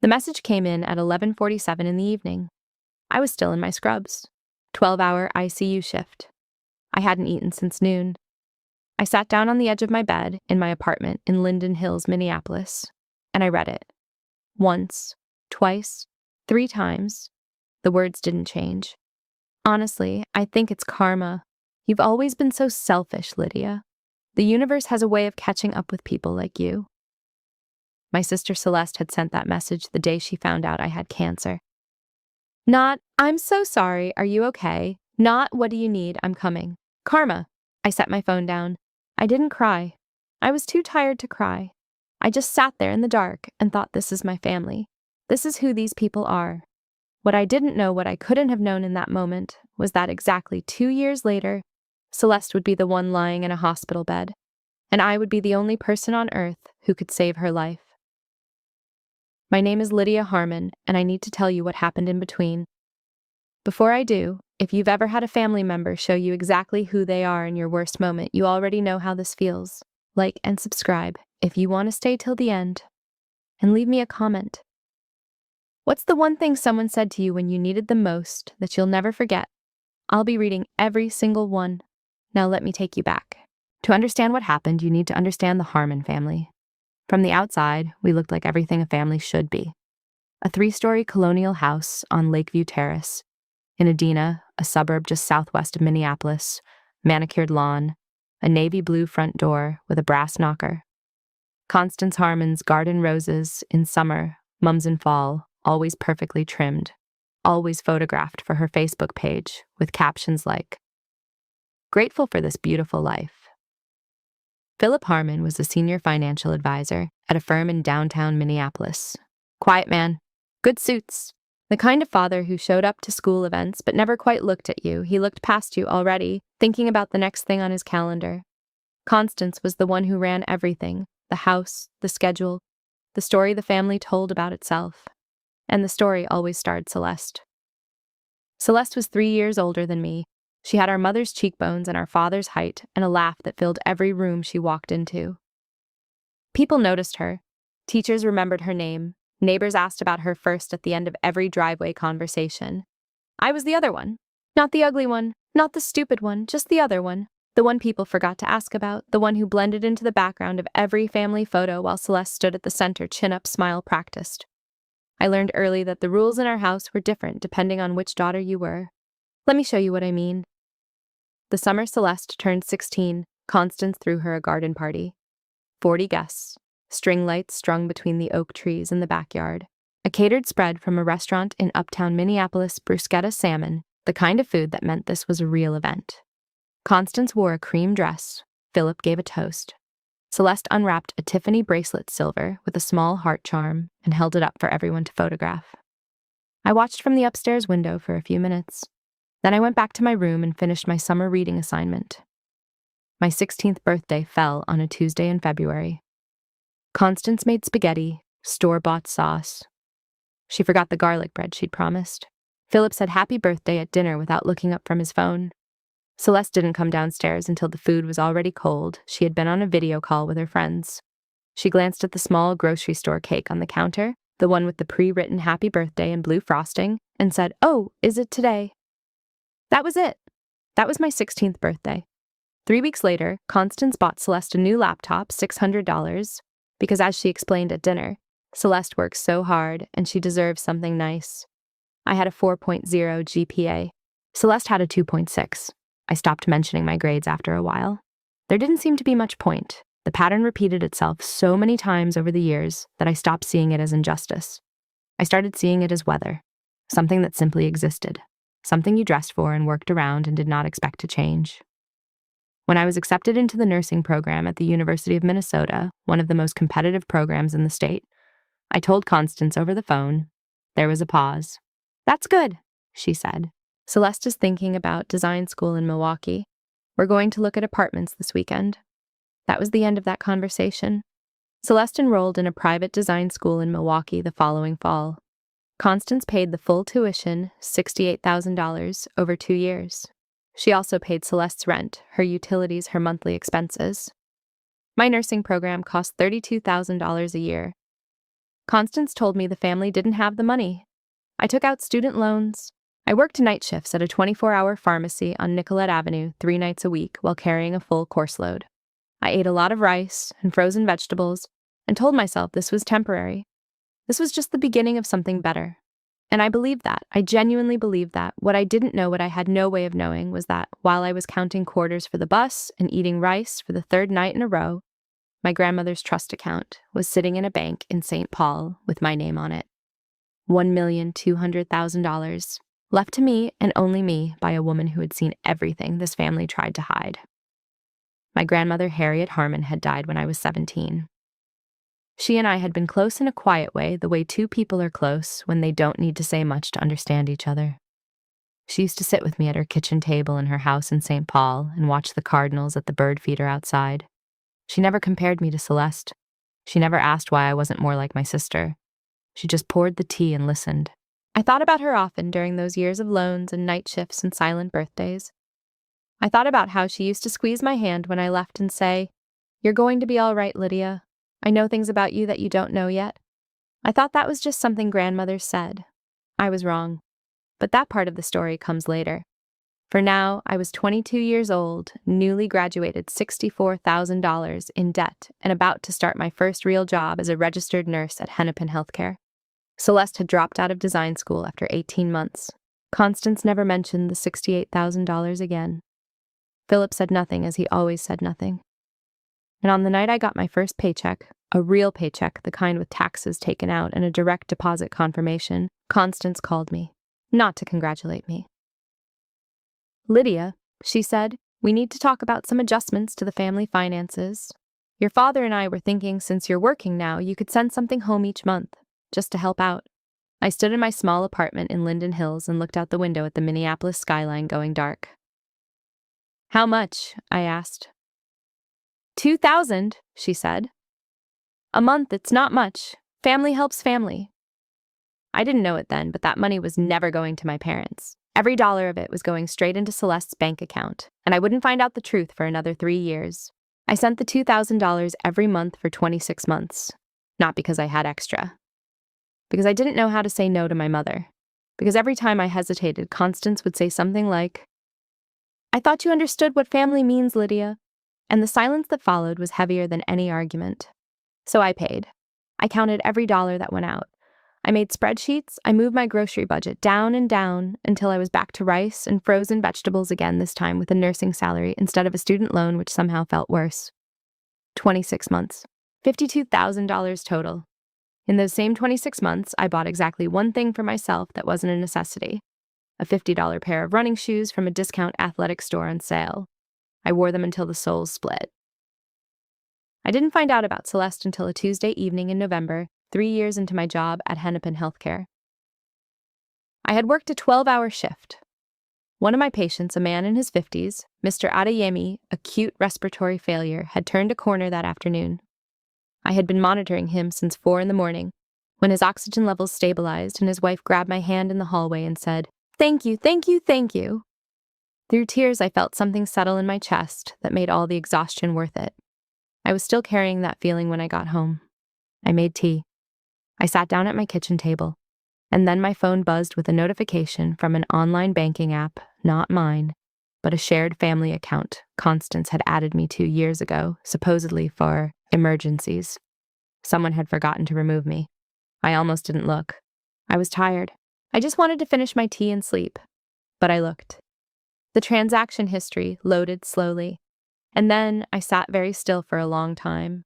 The message came in at 11:47 in the evening. I was still in my scrubs. 12-hour ICU shift. I hadn't eaten since noon. I sat down on the edge of my bed in my apartment in Linden Hills, Minneapolis, and I read it. Once, twice, 3 times. The words didn't change. Honestly, I think it's karma. You've always been so selfish, Lydia. The universe has a way of catching up with people like you. My sister Celeste had sent that message the day she found out I had cancer. Not, I'm so sorry, are you okay? Not, what do you need, I'm coming. Karma. I set my phone down. I didn't cry. I was too tired to cry. I just sat there in the dark and thought, this is my family. This is who these people are. What I didn't know, what I couldn't have known in that moment, was that exactly 2 years later, Celeste would be the one lying in a hospital bed, and I would be the only person on earth who could save her life. My name is Lydia Harmon, and I need to tell you what happened in between. Before I do, if you've ever had a family member show you exactly who they are in your worst moment, you already know how this feels. Like and subscribe if you want to stay till the end. And leave me a comment. What's the one thing someone said to you when you needed them most that you'll never forget? I'll be reading every single one. Now let me take you back. To understand what happened, you need to understand the Harmon family. From the outside, we looked like everything a family should be. A 3-story colonial house on Lakeview Terrace, in Edina, a suburb just southwest of Minneapolis, manicured lawn, a navy blue front door with a brass knocker. Constance Harmon's garden roses in summer, mums in fall, always perfectly trimmed, always photographed for her Facebook page with captions like, "Grateful for this beautiful life." Philip Harmon was a senior financial advisor at a firm in downtown Minneapolis. Quiet man, good suits. The kind of father who showed up to school events but never quite looked at you. He looked past you already, thinking about the next thing on his calendar. Constance was the one who ran everything, the house, the schedule, the story the family told about itself. And the story always starred Celeste. Celeste was 3 years older than me. She had our mother's cheekbones and our father's height and a laugh that filled every room she walked into. People noticed her. Teachers remembered her name. Neighbors asked about her first at the end of every driveway conversation. I was the other one. Not the ugly one, not the stupid one, just the other one. The one people forgot to ask about, the one who blended into the background of every family photo while Celeste stood at the center, chin-up, smile practiced. I learned early that the rules in our house were different depending on which daughter you were. Let me show you what I mean. The summer Celeste turned 16, Constance threw her a garden party. 40 guests, string lights strung between the oak trees in the backyard, a catered spread from a restaurant in uptown Minneapolis, bruschetta salmon, the kind of food that meant this was a real event. Constance wore a cream dress. Philip gave a toast. Celeste unwrapped a Tiffany bracelet silver with a small heart charm and held it up for everyone to photograph. I watched from the upstairs window for a few minutes. Then I went back to my room and finished my summer reading assignment. My 16th birthday fell on a Tuesday in February. Constance made spaghetti, store-bought sauce. She forgot the garlic bread she'd promised. Philip said happy birthday at dinner without looking up from his phone. Celeste didn't come downstairs until the food was already cold. She had been on a video call with her friends. She glanced at the small grocery store cake on the counter, the one with the pre-written happy birthday and blue frosting, and said, "Oh, is it today?" That was it. That was my 16th birthday. 3 weeks later, Constance bought Celeste a new laptop, $600, because as she explained at dinner, Celeste works so hard and she deserves something nice. I had a 4.0 GPA. Celeste had a 2.6. I stopped mentioning my grades after a while. There didn't seem to be much point. The pattern repeated itself so many times over the years that I stopped seeing it as injustice. I started seeing it as weather, something that simply existed. Something you dressed for and worked around and did not expect to change. When I was accepted into the nursing program at the University of Minnesota, one of the most competitive programs in the state, I told Constance over the phone. There was a pause. "That's good," she said. "Celeste is thinking about design school in Milwaukee. We're going to look at apartments this weekend." That was the end of that conversation. Celeste enrolled in a private design school in Milwaukee the following fall. Constance paid the full tuition, $68,000, over 2 years. She also paid Celeste's rent, her utilities, her monthly expenses. My nursing program cost $32,000 a year. Constance told me the family didn't have the money. I took out student loans. I worked night shifts at a 24-hour pharmacy on Nicollet Avenue 3 nights a week while carrying a full course load. I ate a lot of rice and frozen vegetables and told myself this was temporary. This was just the beginning of something better. And I believed that. I genuinely believed that. What I didn't know, what I had no way of knowing, was that while I was counting quarters for the bus and eating rice for the third night in a row, my grandmother's trust account was sitting in a bank in St. Paul with my name on it. $1,200,000, left to me and only me by a woman who had seen everything this family tried to hide. My grandmother, Harriet Harmon, had died when I was 17. She and I had been close in a quiet way, the way two people are close when they don't need to say much to understand each other. She used to sit with me at her kitchen table in her house in St. Paul and watch the cardinals at the bird feeder outside. She never compared me to Celeste. She never asked why I wasn't more like my sister. She just poured the tea and listened. I thought about her often during those years of loans and night shifts and silent birthdays. I thought about how she used to squeeze my hand when I left and say, "You're going to be all right, Lydia. I know things about you that you don't know yet." I thought that was just something grandmothers said. I was wrong. But that part of the story comes later. For now, I was 22 years old, newly graduated, $64,000 in debt, and about to start my first real job as a registered nurse at Hennepin Healthcare. Celeste had dropped out of design school after 18 months. Constance never mentioned the $68,000 again. Philip said nothing, as he always said nothing. And on the night I got my first paycheck, a real paycheck, the kind with taxes taken out and a direct deposit confirmation, Constance called me, not to congratulate me. "Lydia," she said, "we need to talk about some adjustments to the family finances. Your father and I were thinking, since you're working now, you could send something home each month, just to help out." I stood in my small apartment in Linden Hills and looked out the window at the Minneapolis skyline going dark. "How much?" I asked. $2,000, she said. "A month, it's not much. Family helps family." I didn't know it then, but that money was never going to my parents. Every dollar of it was going straight into Celeste's bank account, and I wouldn't find out the truth for another 3 years. I sent the $2,000 every month for 26 months, not because I had extra. Because I didn't know how to say no to my mother. Because every time I hesitated, Constance would say something like, "I thought you understood what family means, Lydia." And the silence that followed was heavier than any argument. So I paid. I counted every dollar that went out. I made spreadsheets. I moved my grocery budget down and down until I was back to rice and frozen vegetables again, this time with a nursing salary instead of a student loan, which somehow felt worse. 26 months. $52,000 total. In those same 26 months, I bought exactly one thing for myself that wasn't a necessity. A $50 pair of running shoes from a discount athletic store on sale. I wore them until the soles split. I didn't find out about Celeste until a Tuesday evening in November, 3 years into my job at Hennepin Healthcare. I had worked a 12-hour shift. One of my patients, a man in his 50s, Mr. Adeyemi, acute respiratory failure, had turned a corner that afternoon. I had been monitoring him since 4 in the morning, when his oxygen levels stabilized and his wife grabbed my hand in the hallway and said, "Thank you, thank you, thank you." Through tears, I felt something settle in my chest that made all the exhaustion worth it. I was still carrying that feeling when I got home. I made tea. I sat down at my kitchen table, and then my phone buzzed with a notification from an online banking app, not mine, but a shared family account Constance had added me to years ago, supposedly for emergencies. Someone had forgotten to remove me. I almost didn't look. I was tired. I just wanted to finish my tea and sleep. But I looked. The transaction history loaded slowly, and then I sat very still for a long time.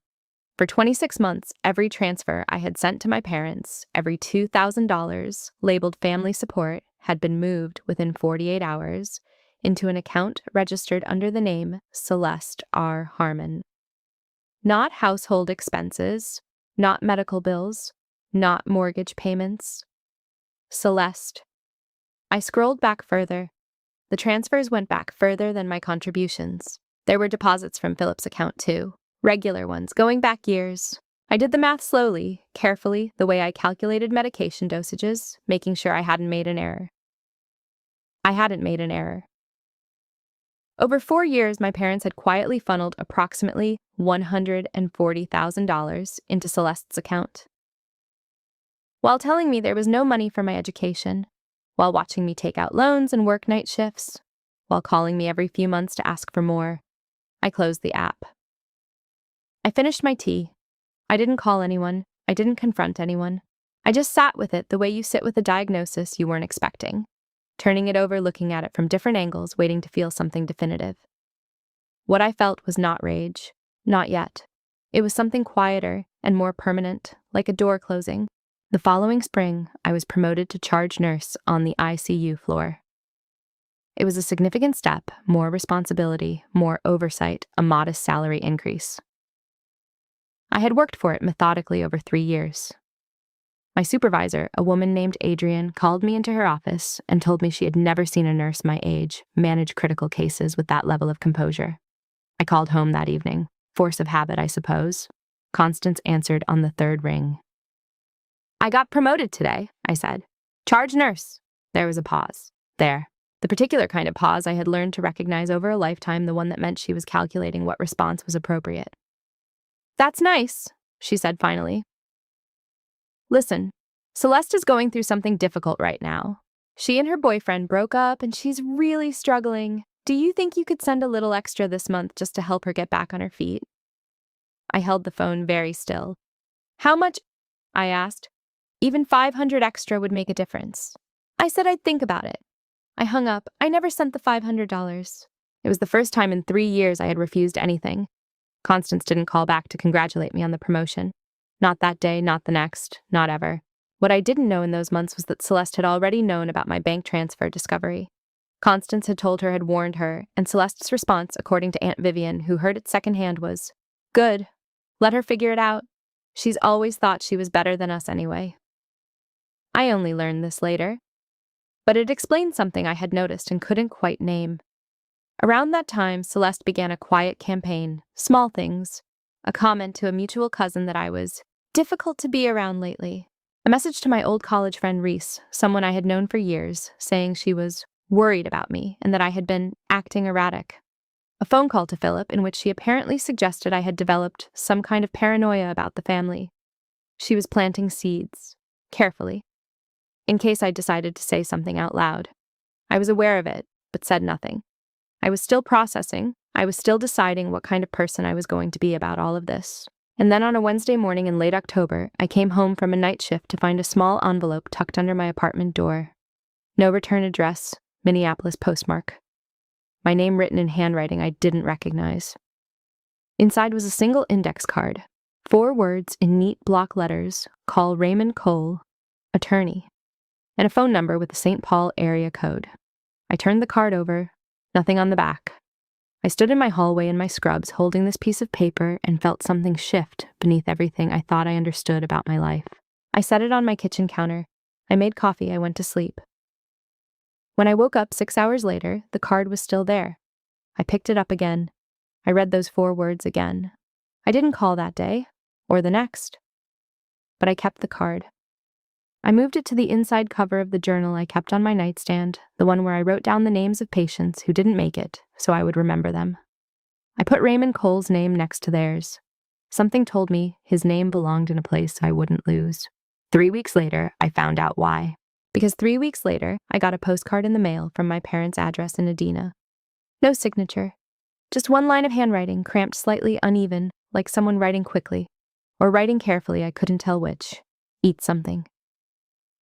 For 26 months, every transfer I had sent to my parents, every $2,000 labeled family support, had been moved within 48 hours into an account registered under the name Celeste R. Harmon. Not household expenses, not medical bills, not mortgage payments. Celeste. I scrolled back further. The transfers went back further than my contributions. There were deposits from Philip's account, too. Regular ones, going back years. I did the math slowly, carefully, the way I calculated medication dosages, making sure I hadn't made an error. I hadn't made an error. Over 4 years, my parents had quietly funneled approximately $140,000 into Celeste's account. while telling me there was no money for my education, while watching me take out loans and work night shifts, while calling me every few months to ask for more. I closed the app. I finished my tea. I didn't call anyone. I didn't confront anyone. I just sat with it the way you sit with a diagnosis you weren't expecting, turning it over, looking at it from different angles, waiting to feel something definitive. What I felt was not rage. Not yet. It was something quieter and more permanent, like a door closing. The following spring, I was promoted to charge nurse on the ICU floor. It was a significant step, more responsibility, more oversight, a modest salary increase. I had worked for it methodically over 3 years. My supervisor, a woman named Adrienne, called me into her office and told me she had never seen a nurse my age manage critical cases with that level of composure. I called home that evening. Force of habit, I suppose. Constance answered on the third ring. "I got promoted today," I said. "Charge nurse." There was a pause. There. The particular kind of pause I had learned to recognize over a lifetime, the one that meant she was calculating what response was appropriate. "That's nice," she said finally. "Listen, Celeste is going through something difficult right now. She and her boyfriend broke up and she's really struggling. Do you think you could send a little extra this month just to help her get back on her feet?" I held the phone very still. "How much?" I asked. "Even 500 extra would make a difference." I said I'd think about it. I hung up. I never sent the $500. It was the first time in 3 years I had refused anything. Constance didn't call back to congratulate me on the promotion. Not that day, not the next, not ever. What I didn't know in those months was that Celeste had already known about my bank transfer discovery. Constance had told her, had warned her, and Celeste's response, according to Aunt Vivian, who heard it secondhand, was, "Good. Let her figure it out. She's always thought she was better than us anyway." I only learned this later, but it explained something I had noticed and couldn't quite name. Around that time, Celeste began a quiet campaign, small things, a comment to a mutual cousin that I was difficult to be around lately, a message to my old college friend Reese, someone I had known for years, saying she was worried about me and that I had been acting erratic, a phone call to Philip in which she apparently suggested I had developed some kind of paranoia about the family. She was planting seeds, carefully, in case I decided to say something out loud. I was aware of it, but said nothing. I was still processing. I was still deciding what kind of person I was going to be about all of this. And then on a Wednesday morning in late October, I came home from a night shift to find a small envelope tucked under my apartment door. No return address, Minneapolis postmark. My name written in handwriting I didn't recognize. Inside was a single index card, 4 words in neat block letters: "Call Raymond Cole, attorney," and a phone number with a St. Paul area code. I turned the card over. Nothing on the back. I stood in my hallway in my scrubs holding this piece of paper and felt something shift beneath everything I thought I understood about my life. I set it on my kitchen counter. I made coffee. I went to sleep. When I woke up 6 hours later, the card was still there. I picked it up again. I read those 4 words again. I didn't call that day, or the next, but I kept the card. I moved it to the inside cover of the journal I kept on my nightstand, the one where I wrote down the names of patients who didn't make it, so I would remember them. I put Raymond Cole's name next to theirs. Something told me his name belonged in a place I wouldn't lose. 3 weeks later, I found out why. Because 3 weeks later, I got a postcard in the mail from my parents' address in Edina. No signature. Just one line of handwriting, cramped slightly uneven, like someone writing quickly, or writing carefully, I couldn't tell which. Eat something.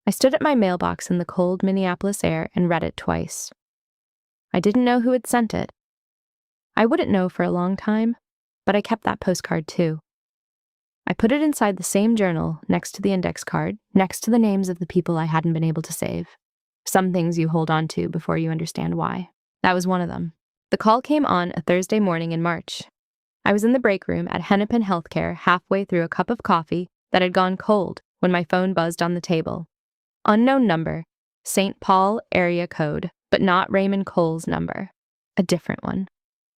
I stood at my mailbox in the cold Minneapolis air and read it twice. I didn't know who had sent it. I wouldn't know for a long time, but I kept that postcard too. I put it inside the same journal, next to the index card, next to the names of the people I hadn't been able to save. Some things you hold on to before you understand why. That was one of them. The call came on a Thursday morning in March. I was in the break room at Hennepin Healthcare halfway through a cup of coffee that had gone cold when my phone buzzed on the table. Unknown number, St. Paul area code, but not Raymond Cole's number. A different one.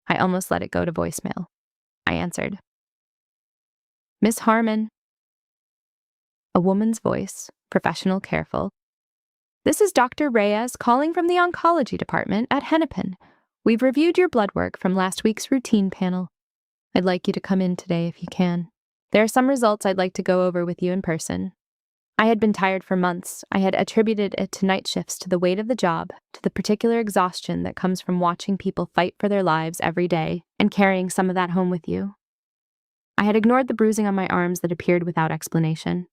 I almost let it go to voicemail. I answered. "Miss Harmon." A woman's voice, professional, careful. "This is Dr. Reyes calling from the oncology department at Hennepin. We've reviewed your blood work from last week's routine panel. I'd like you to come in today if you can. There are some results I'd like to go over with you in person. I had been tired for months. I had attributed it to night shifts, to the weight of the job, to the particular exhaustion that comes from watching people fight for their lives every day and carrying some of that home with you. I had ignored the bruising on my arms that appeared without explanation.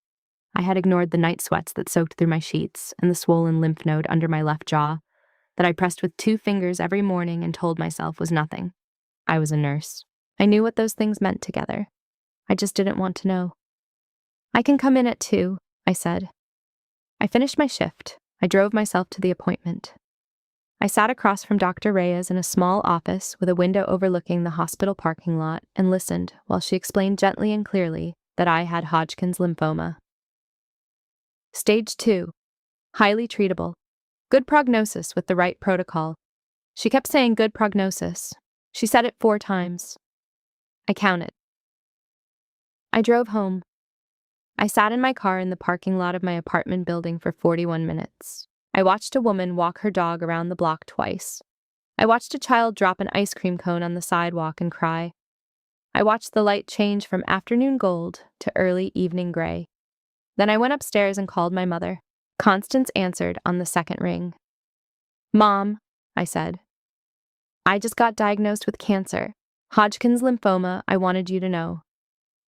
I had ignored the night sweats that soaked through my sheets and the swollen lymph node under my left jaw that I pressed with 2 fingers every morning and told myself was nothing. I was a nurse. I knew what those things meant together. I just didn't want to know. "I can come in at 2, I said. I finished my shift. I drove myself to the appointment. I sat across from Dr. Reyes in a small office with a window overlooking the hospital parking lot and listened while she explained gently and clearly that I had Hodgkin's lymphoma. Stage 2. Highly treatable. Good prognosis with the right protocol. She kept saying good prognosis. She said it 4 times. I counted. I drove home. I sat in my car in the parking lot of my apartment building for 41 minutes. I watched a woman walk her dog around the block twice. I watched a child drop an ice cream cone on the sidewalk and cry. I watched the light change from afternoon gold to early evening gray. Then I went upstairs and called my mother. Constance answered on the second ring. "Mom," I said, "I just got diagnosed with cancer. Hodgkin's lymphoma, I wanted you to know."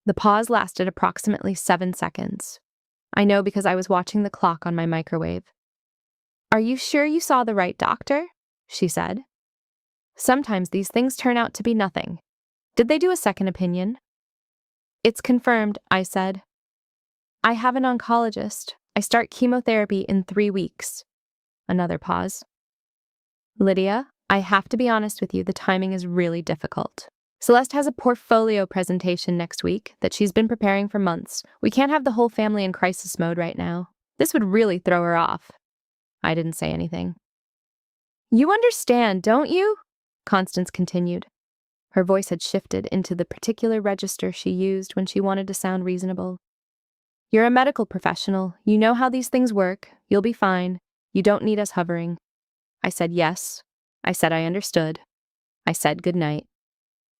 The pause lasted approximately 7 seconds. I know because I was watching the clock on my microwave. "Are you sure you saw the right doctor?" she said. "Sometimes these things turn out to be nothing. Did they do a second opinion?" "It's confirmed," I said. "I have an oncologist. I start chemotherapy in 3 weeks." Another pause. "Lydia, I have to be honest with you, the timing is really difficult. Celeste has a portfolio presentation next week that she's been preparing for months. We can't have the whole family in crisis mode right now. This would really throw her off." I didn't say anything. "You understand, don't you?" Constance continued. Her voice had shifted into the particular register she used when she wanted to sound reasonable. "You're a medical professional. You know how these things work. You'll be fine. You don't need us hovering." I said yes. I said I understood. I said goodnight.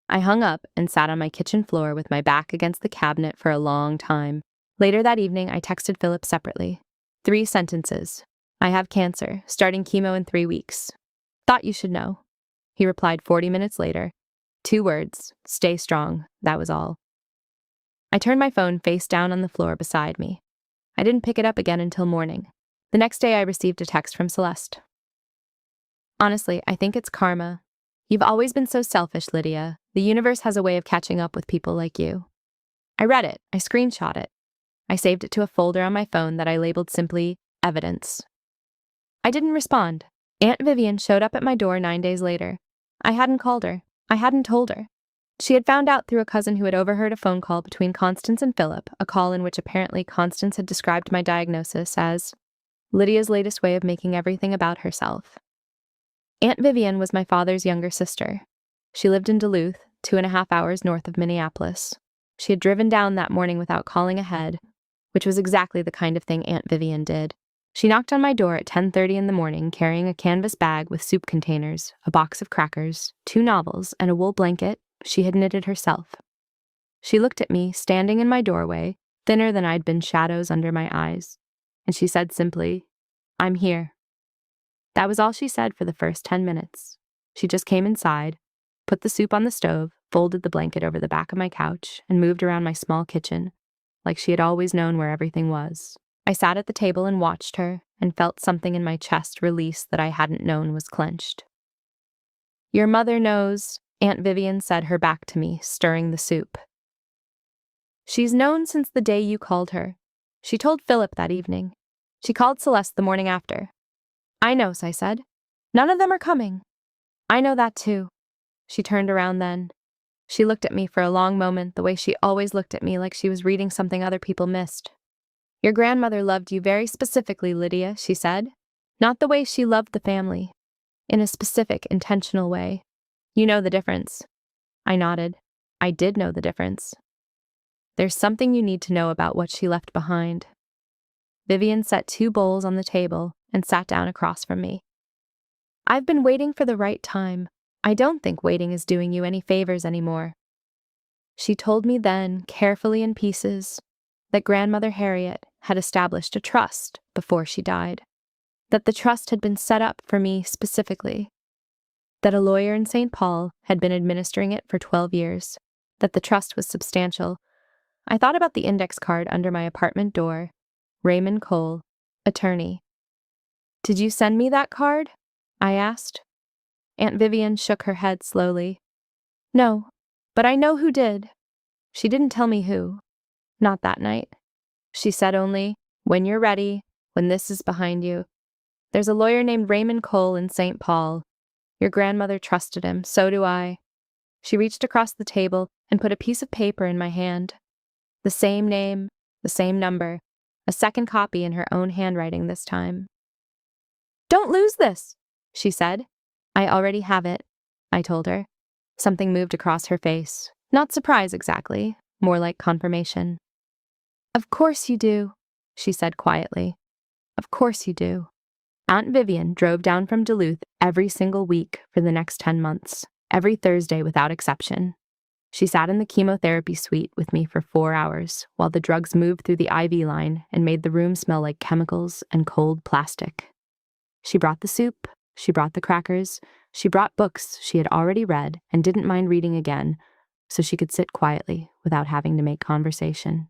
I hung up and sat on my kitchen floor with my back against the cabinet for a long time. Later that evening, I texted Philip separately. 3 sentences. "I have cancer, starting chemo in 3 weeks. Thought you should know." He replied 40 minutes later. 2 words, "Stay strong." That was all. I turned my phone face down on the floor beside me. I didn't pick it up again until morning. The next day, I received a text from Celeste. "Honestly, I think it's karma. You've always been so selfish, Lydia. The universe has a way of catching up with people like you." I read it. I screenshot it. I saved it to a folder on my phone that I labeled simply evidence. I didn't respond. Aunt Vivian showed up at my door 9 days later. I hadn't called her. I hadn't told her. She had found out through a cousin who had overheard a phone call between Constance and Philip, a call in which apparently Constance had described my diagnosis as Lydia's latest way of making everything about herself. Aunt Vivian was my father's younger sister. She lived in Duluth, 2.5 hours north of Minneapolis. She had driven down that morning without calling ahead, which was exactly the kind of thing Aunt Vivian did. She knocked on my door at 10:30 in the morning, carrying a canvas bag with soup containers, a box of crackers, 2 novels, and a wool blanket she had knitted herself. She looked at me, standing in my doorway, thinner than I'd been shadows under my eyes, and she said simply, "I'm here." That was all she said for the first 10 minutes. She just came inside, put the soup on the stove, folded the blanket over the back of my couch, and moved around my small kitchen, like she had always known where everything was. I sat at the table and watched her, and felt something in my chest release that I hadn't known was clenched. "Your mother knows," Aunt Vivian said, her back to me, stirring the soup. "She's known since the day you called her. She told Philip that evening. She called Celeste the morning after." "I know," I said. "None of them are coming." "I know that too." She turned around then. She looked at me for a long moment, the way she always looked at me, like she was reading something other people missed. "Your grandmother loved you very specifically, Lydia," she said. "Not the way she loved the family. In a specific, intentional way. You know the difference." I nodded. I did know the difference. "There's something you need to know about what she left behind." Vivian set 2 bowls on the table and sat down across from me. "I've been waiting for the right time. I don't think waiting is doing you any favors anymore." She told me then, carefully in pieces, that Grandmother Harriet had established a trust before she died, that the trust had been set up for me specifically, that a lawyer in St. Paul had been administering it for 12 years, that the trust was substantial. I thought about the index card under my apartment door. Raymond Cole, attorney. "Did you send me that card?" I asked. Aunt Vivian shook her head slowly. "No, but I know who did." She didn't tell me who. Not that night. She said only, "When you're ready, when this is behind you. There's a lawyer named Raymond Cole in St. Paul. Your grandmother trusted him, so do I." She reached across the table and put a piece of paper in my hand. The same name, the same number, a second copy in her own handwriting this time. "Don't lose this," she said. "I already have it," I told her. Something moved across her face. Not surprise exactly, more like confirmation. "Of course you do," she said quietly. "Of course you do." Aunt Vivian drove down from Duluth every single week for the next 10 months, every Thursday without exception. She sat in the chemotherapy suite with me for 4 hours while the drugs moved through the IV line and made the room smell like chemicals and cold plastic. She brought the soup, she brought the crackers, she brought books she had already read and didn't mind reading again, so she could sit quietly without having to make conversation.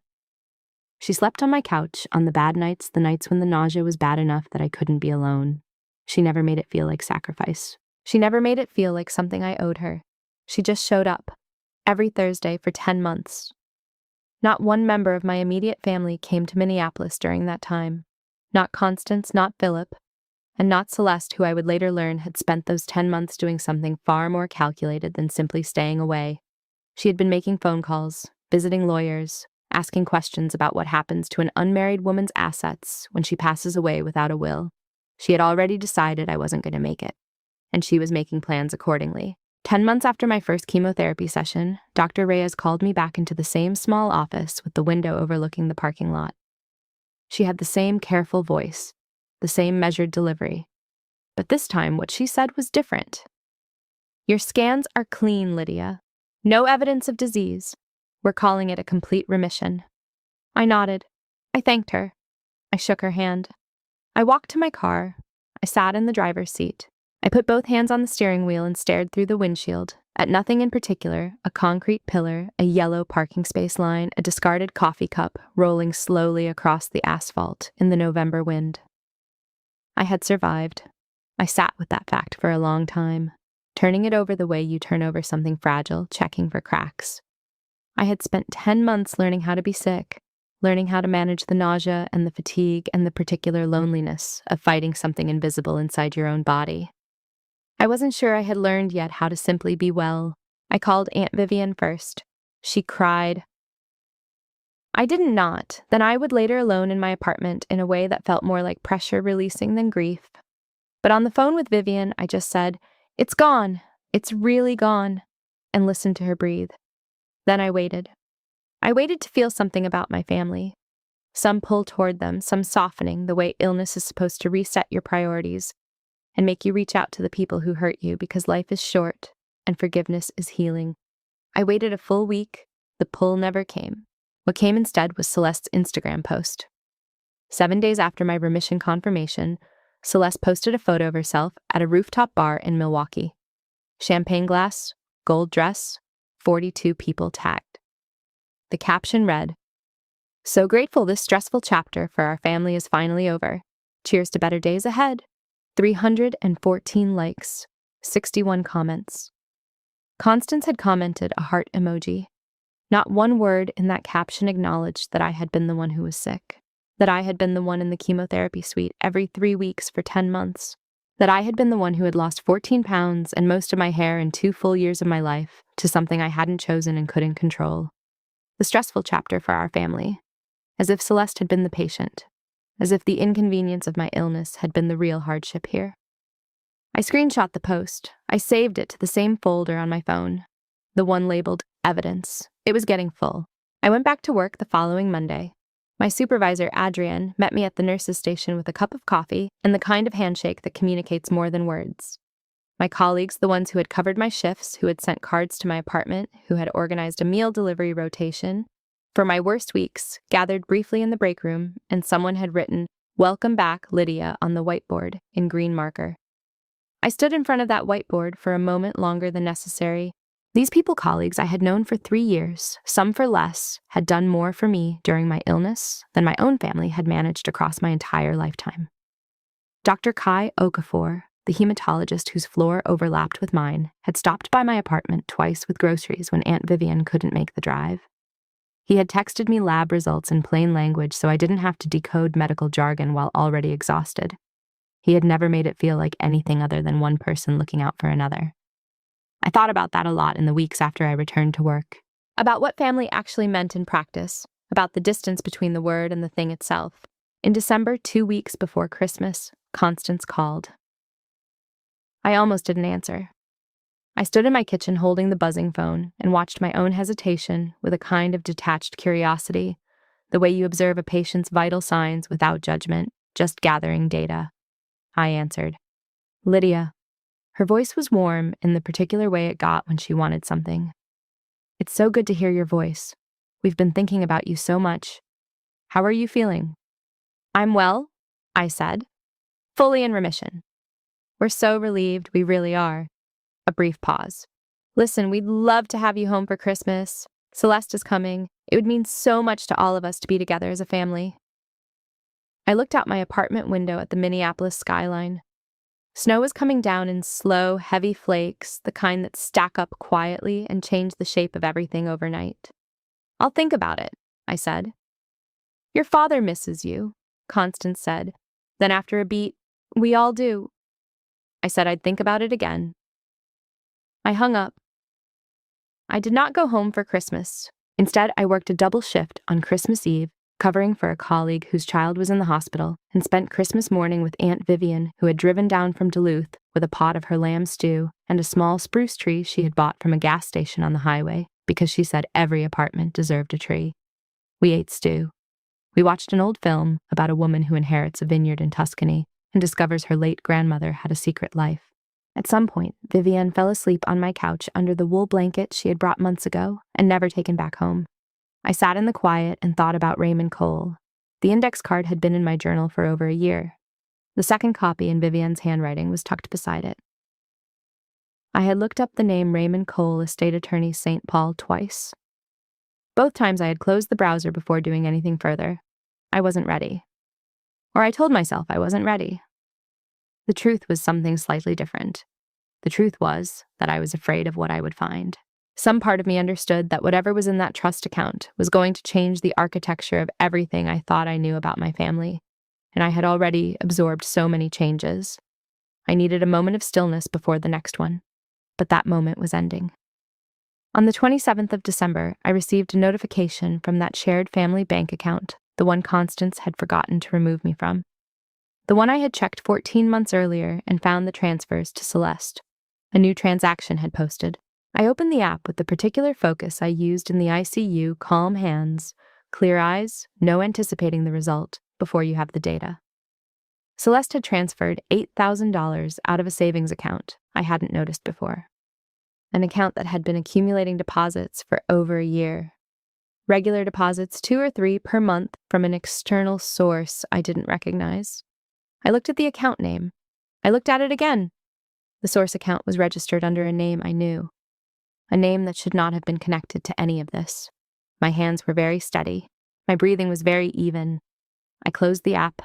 She slept on my couch on the bad nights, the nights when the nausea was bad enough that I couldn't be alone. She never made it feel like sacrifice. She never made it feel like something I owed her. She just showed up, every Thursday for 10 months. Not one member of my immediate family came to Minneapolis during that time. Not Constance, not Philip, and not Celeste, who I would later learn had spent those 10 months doing something far more calculated than simply staying away. She had been making phone calls, visiting lawyers, asking questions about what happens to an unmarried woman's assets when she passes away without a will. She had already decided I wasn't going to make it, and she was making plans accordingly. 10 months after my first chemotherapy session, Dr. Reyes called me back into the same small office with the window overlooking the parking lot. She had the same careful voice, the same measured delivery. But this time, what she said was different. "Your scans are clean, Lydia. No evidence of disease. We're calling it a complete remission." I nodded. I thanked her. I shook her hand. I walked to my car. I sat in the driver's seat. I put both hands on the steering wheel and stared through the windshield, at nothing in particular, a concrete pillar, a yellow parking space line, a discarded coffee cup rolling slowly across the asphalt in the November wind. I had survived. I sat with that fact for a long time, turning it over the way you turn over something fragile, checking for cracks. I had spent 10 months learning how to be sick, learning how to manage the nausea and the fatigue and the particular loneliness of fighting something invisible inside your own body. I wasn't sure I had learned yet how to simply be well. I called Aunt Vivian first. She cried. I didn't not. Then I would later alone in my apartment in a way that felt more like pressure releasing than grief. But on the phone with Vivian, I just said, "It's gone. It's really gone," and listened to her breathe. Then I waited. I waited to feel something about my family. Some pull toward them, some softening, the way illness is supposed to reset your priorities and make you reach out to the people who hurt you because life is short and forgiveness is healing. I waited a full week. The pull never came. What came instead was Celeste's Instagram post. 7 days after my remission confirmation, Celeste posted a photo of herself at a rooftop bar in Milwaukee. Champagne glass, gold dress, 42 people tagged. The caption read, "So grateful this stressful chapter for our family is finally over. Cheers to better days ahead." 314 likes, 61 comments. Constance had commented a heart emoji. Not one word in that caption acknowledged that I had been the one who was sick, that I had been the one in the chemotherapy suite every 3 weeks for 10 months, that I had been the one who had lost 14 pounds and most of my hair in 2 full years of my life to something I hadn't chosen and couldn't control. The stressful chapter for our family, as if Celeste had been the patient, as if the inconvenience of my illness had been the real hardship here. I screenshot the post. I saved it to the same folder on my phone, the one labeled evidence. It was getting full. I went back to work the following Monday. My supervisor, Adrienne, met me at the nurse's station with a cup of coffee and the kind of handshake that communicates more than words. My colleagues, the ones who had covered my shifts, who had sent cards to my apartment, who had organized a meal delivery rotation, For my worst weeks, gathered briefly in the break room, and someone had written, "Welcome back, Lydia," on the whiteboard in green marker. I stood in front of that whiteboard for a moment longer than necessary. These people colleagues I had known for 3 years, some for less, had done more for me during my illness than my own family had managed across my entire lifetime. Dr. Kai Okafor, the hematologist whose floor overlapped with mine, had stopped by my apartment twice with groceries when Aunt Vivian couldn't make the drive. He had texted me lab results in plain language so I didn't have to decode medical jargon while already exhausted. He had never made it feel like anything other than one person looking out for another. I thought about that a lot in the weeks after I returned to work. About what family actually meant in practice, about the distance between the word and the thing itself. In December, 2 weeks before Christmas, Constance called. I almost didn't answer. I stood in my kitchen holding the buzzing phone and watched my own hesitation with a kind of detached curiosity, the way you observe a patient's vital signs without judgment, just gathering data. I answered. "Lydia." Her voice was warm in the particular way it got when she wanted something. "It's so good to hear your voice. We've been thinking about you so much. How are you feeling?" "I'm well," I said. "Fully in remission." "We're so relieved, we really are." A brief pause. "Listen, we'd love to have you home for Christmas. Celeste is coming. It would mean so much to all of us to be together as a family." I looked out my apartment window at the Minneapolis skyline. Snow was coming down in slow, heavy flakes, the kind that stack up quietly and change the shape of everything overnight. "I'll think about it," I said. "Your father misses you," Constance said. Then after a beat, "We all do." I said I'd think about it again. I hung up. I did not go home for Christmas. Instead, I worked a double shift on Christmas Eve, covering for a colleague whose child was in the hospital, and spent Christmas morning with Aunt Vivian, who had driven down from Duluth with a pot of her lamb stew and a small spruce tree she had bought from a gas station on the highway because she said every apartment deserved a tree. We ate stew. We watched an old film about a woman who inherits a vineyard in Tuscany and discovers her late grandmother had a secret life. At some point, Vivian fell asleep on my couch under the wool blanket she had brought months ago and never taken back home. I sat in the quiet and thought about Raymond Cole. The index card had been in my journal for over a year. The second copy in Vivian's handwriting was tucked beside it. I had looked up the name Raymond Cole, estate attorney, St. Paul, twice. Both times I had closed the browser before doing anything further. I wasn't ready. Or I told myself I wasn't ready. The truth was something slightly different. The truth was that I was afraid of what I would find. Some part of me understood that whatever was in that trust account was going to change the architecture of everything I thought I knew about my family, and I had already absorbed so many changes. I needed a moment of stillness before the next one, but that moment was ending. On the 27th of December, I received a notification from that shared family bank account, the one Constance had forgotten to remove me from. The one I had checked 14 months earlier and found the transfers to Celeste. A new transaction had posted. I opened the app with the particular focus I used in the ICU: calm hands, clear eyes, no anticipating the result before you have the data. Celeste had transferred $8,000 out of a savings account I hadn't noticed before. An account that had been accumulating deposits for over a year. Regular deposits, 2 or 3 per month from an external source I didn't recognize. I looked at the account name. I looked at it again. The source account was registered under a name I knew. A name that should not have been connected to any of this. My hands were very steady. My breathing was very even. I closed the app.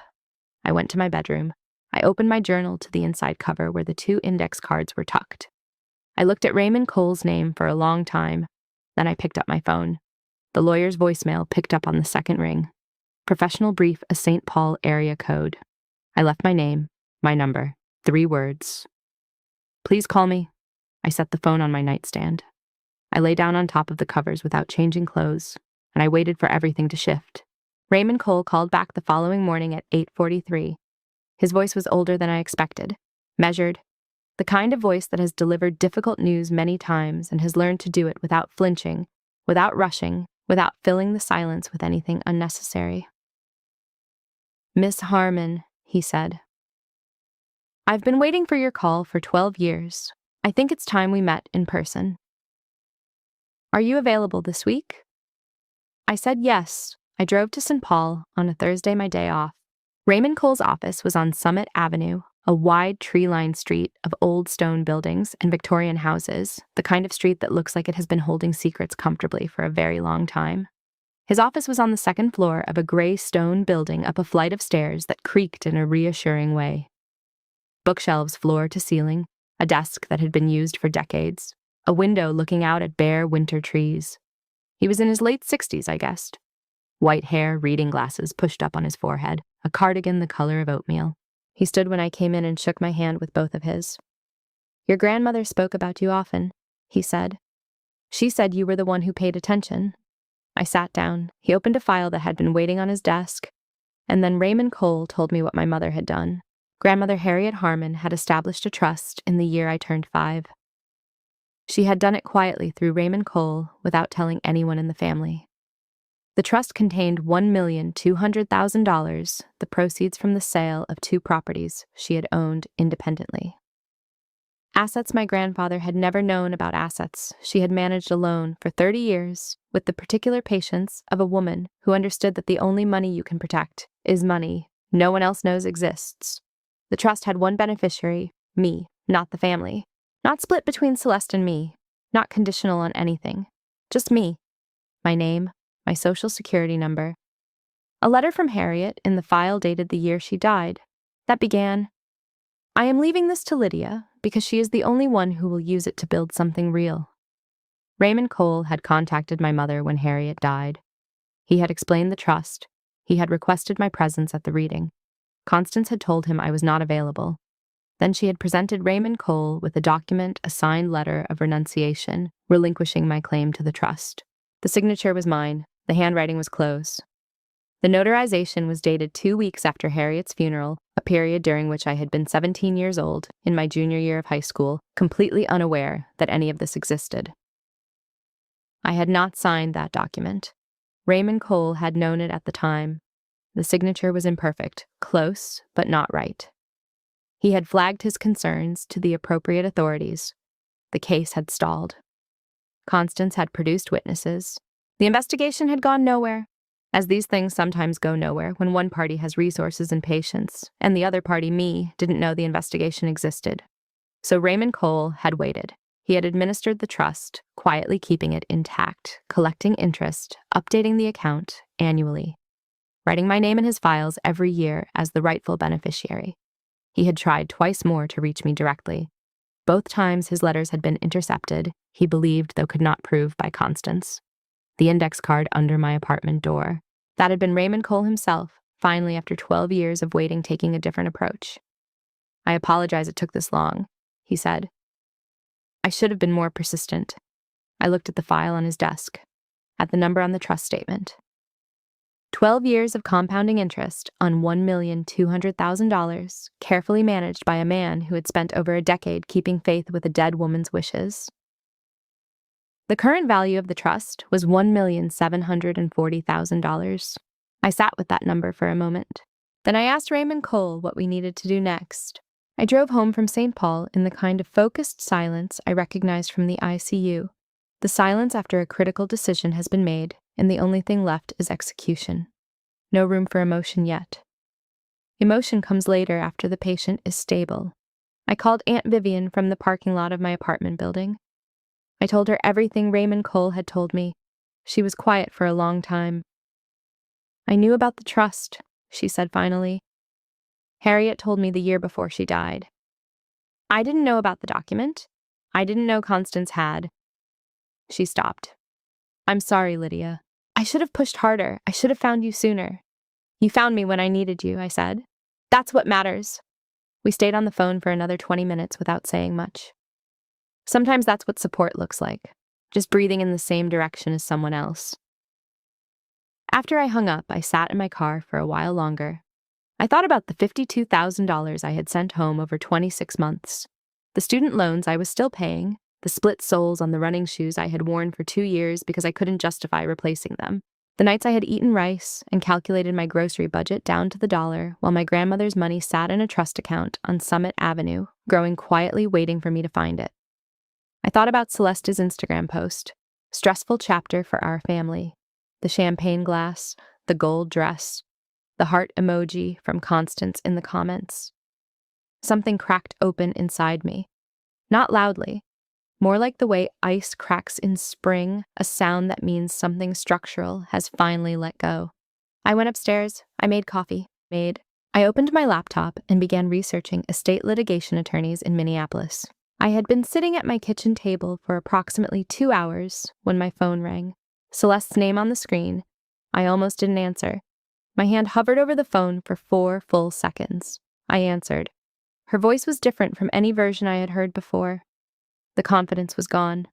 I went to my bedroom. I opened my journal to the inside cover where the 2 index cards were tucked. I looked at Raymond Cole's name for a long time. Then I picked up my phone. The lawyer's voicemail picked up on the second ring. Professional brief, a St. Paul area code. I left my name, my number, 3 words. "Please call me." I set the phone on my nightstand. I lay down on top of the covers without changing clothes, and I waited for everything to shift. Raymond Cole called back the following morning at 8:43. His voice was older than I expected, measured, the kind of voice that has delivered difficult news many times and has learned to do it without flinching, without rushing, without filling the silence with anything unnecessary. "Miss Harmon," he said. "I've been waiting for your call for 12 years. I think it's time we met in person. Are you available this week?" I said yes. I drove to St. Paul on a Thursday, my day off. Raymond Cole's office was on Summit Avenue, a wide tree-lined street of old stone buildings and Victorian houses, the kind of street that looks like it has been holding secrets comfortably for a very long time. His office was on the second floor of a gray stone building up a flight of stairs that creaked in a reassuring way. Bookshelves floor to ceiling, a desk that had been used for decades, a window looking out at bare winter trees. He was in his late 60s, I guessed. White hair, reading glasses pushed up on his forehead, a cardigan the color of oatmeal. He stood when I came in and shook my hand with both of his. "Your grandmother spoke about you often," he said. "She said you were the one who paid attention." I sat down. He opened a file that had been waiting on his desk, and then Raymond Cole told me what my mother had done. Grandmother Harriet Harmon had established a trust in the year I turned 5. She had done it quietly through Raymond Cole without telling anyone in the family. The trust contained $1,200,000, the proceeds from the sale of 2 properties she had owned independently. Assets my grandfather had never known about assets she had managed alone for 30 years, with the particular patience of a woman who understood that the only money you can protect is money no one else knows exists. The trust had one beneficiary, me, not the family. Not split between Celeste and me, not conditional on anything. Just me. My name, my social security number. A letter from Harriet in the file dated the year she died, that began, "I am leaving this to Lydia because she is the only one who will use it to build something real." Raymond Cole had contacted my mother when Harriet died. He had explained the trust. He had requested my presence at the reading. Constance had told him I was not available. Then she had presented Raymond Cole with a document, a signed letter of renunciation, relinquishing my claim to the trust. The signature was mine. The handwriting was close. The notarization was dated 2 weeks after Harriet's funeral, a period during which I had been 17 years old, in my junior year of high school, completely unaware that any of this existed. I had not signed that document. Raymond Cole had known it at the time. The signature was imperfect, close, but not right. He had flagged his concerns to the appropriate authorities. The case had stalled. Constance had produced witnesses. The investigation had gone nowhere, as these things sometimes go nowhere when one party has resources and patience, and the other party, me, didn't know the investigation existed. So Raymond Cole had waited. He had administered the trust, quietly keeping it intact, collecting interest, updating the account annually, writing my name in his files every year as the rightful beneficiary. He had tried twice more to reach me directly. Both times his letters had been intercepted, he believed, though could not prove, by Constance. The index card under my apartment door. That had been Raymond Cole himself, finally after 12 years of waiting, taking a different approach. "I apologize it took this long," he said. I should have been more persistent. I looked at the file on his desk, at the number on the trust statement. 12 years of compounding interest on $1,200,000, carefully managed by a man who had spent over a decade keeping faith with a dead woman's wishes. The current value of the trust was $1,740,000. I sat with that number for a moment. Then I asked Raymond Cole what we needed to do next. I drove home from St. Paul in the kind of focused silence I recognized from the ICU. The silence after a critical decision has been made, and the only thing left is execution. No room for emotion yet. Emotion comes later after the patient is stable. I called Aunt Vivian from the parking lot of my apartment building. I told her everything Raymond Cole had told me. She was quiet for a long time. "I knew about the trust," she said finally. "Harriet told me the year before she died. I didn't know about the document. I didn't know Constance had." She stopped. "I'm sorry, Lydia. I should have pushed harder. I should have found you sooner." "You found me when I needed you," I said. "That's what matters." We stayed on the phone for another 20 minutes without saying much. Sometimes that's what support looks like, just breathing in the same direction as someone else. After I hung up, I sat in my car for a while longer. I thought about the $52,000 I had sent home over 26 months, the student loans I was still paying, the split soles on the running shoes I had worn for 2 years because I couldn't justify replacing them, the nights I had eaten rice and calculated my grocery budget down to the dollar while my grandmother's money sat in a trust account on Summit Avenue, growing quietly, waiting for me to find it. I thought about Celeste's Instagram post, "Stressful chapter for our family." The champagne glass, the gold dress, the heart emoji from Constance in the comments. Something cracked open inside me. Not loudly, more like the way ice cracks in spring, a sound that means something structural has finally let go. I went upstairs. I made coffee. I opened my laptop and began researching estate litigation attorneys in Minneapolis. I had been sitting at my kitchen table for approximately 2 hours when my phone rang. Celeste's name on the screen. I almost didn't answer. My hand hovered over the phone for 4 full seconds. I answered. Her voice was different from any version I had heard before. The confidence was gone.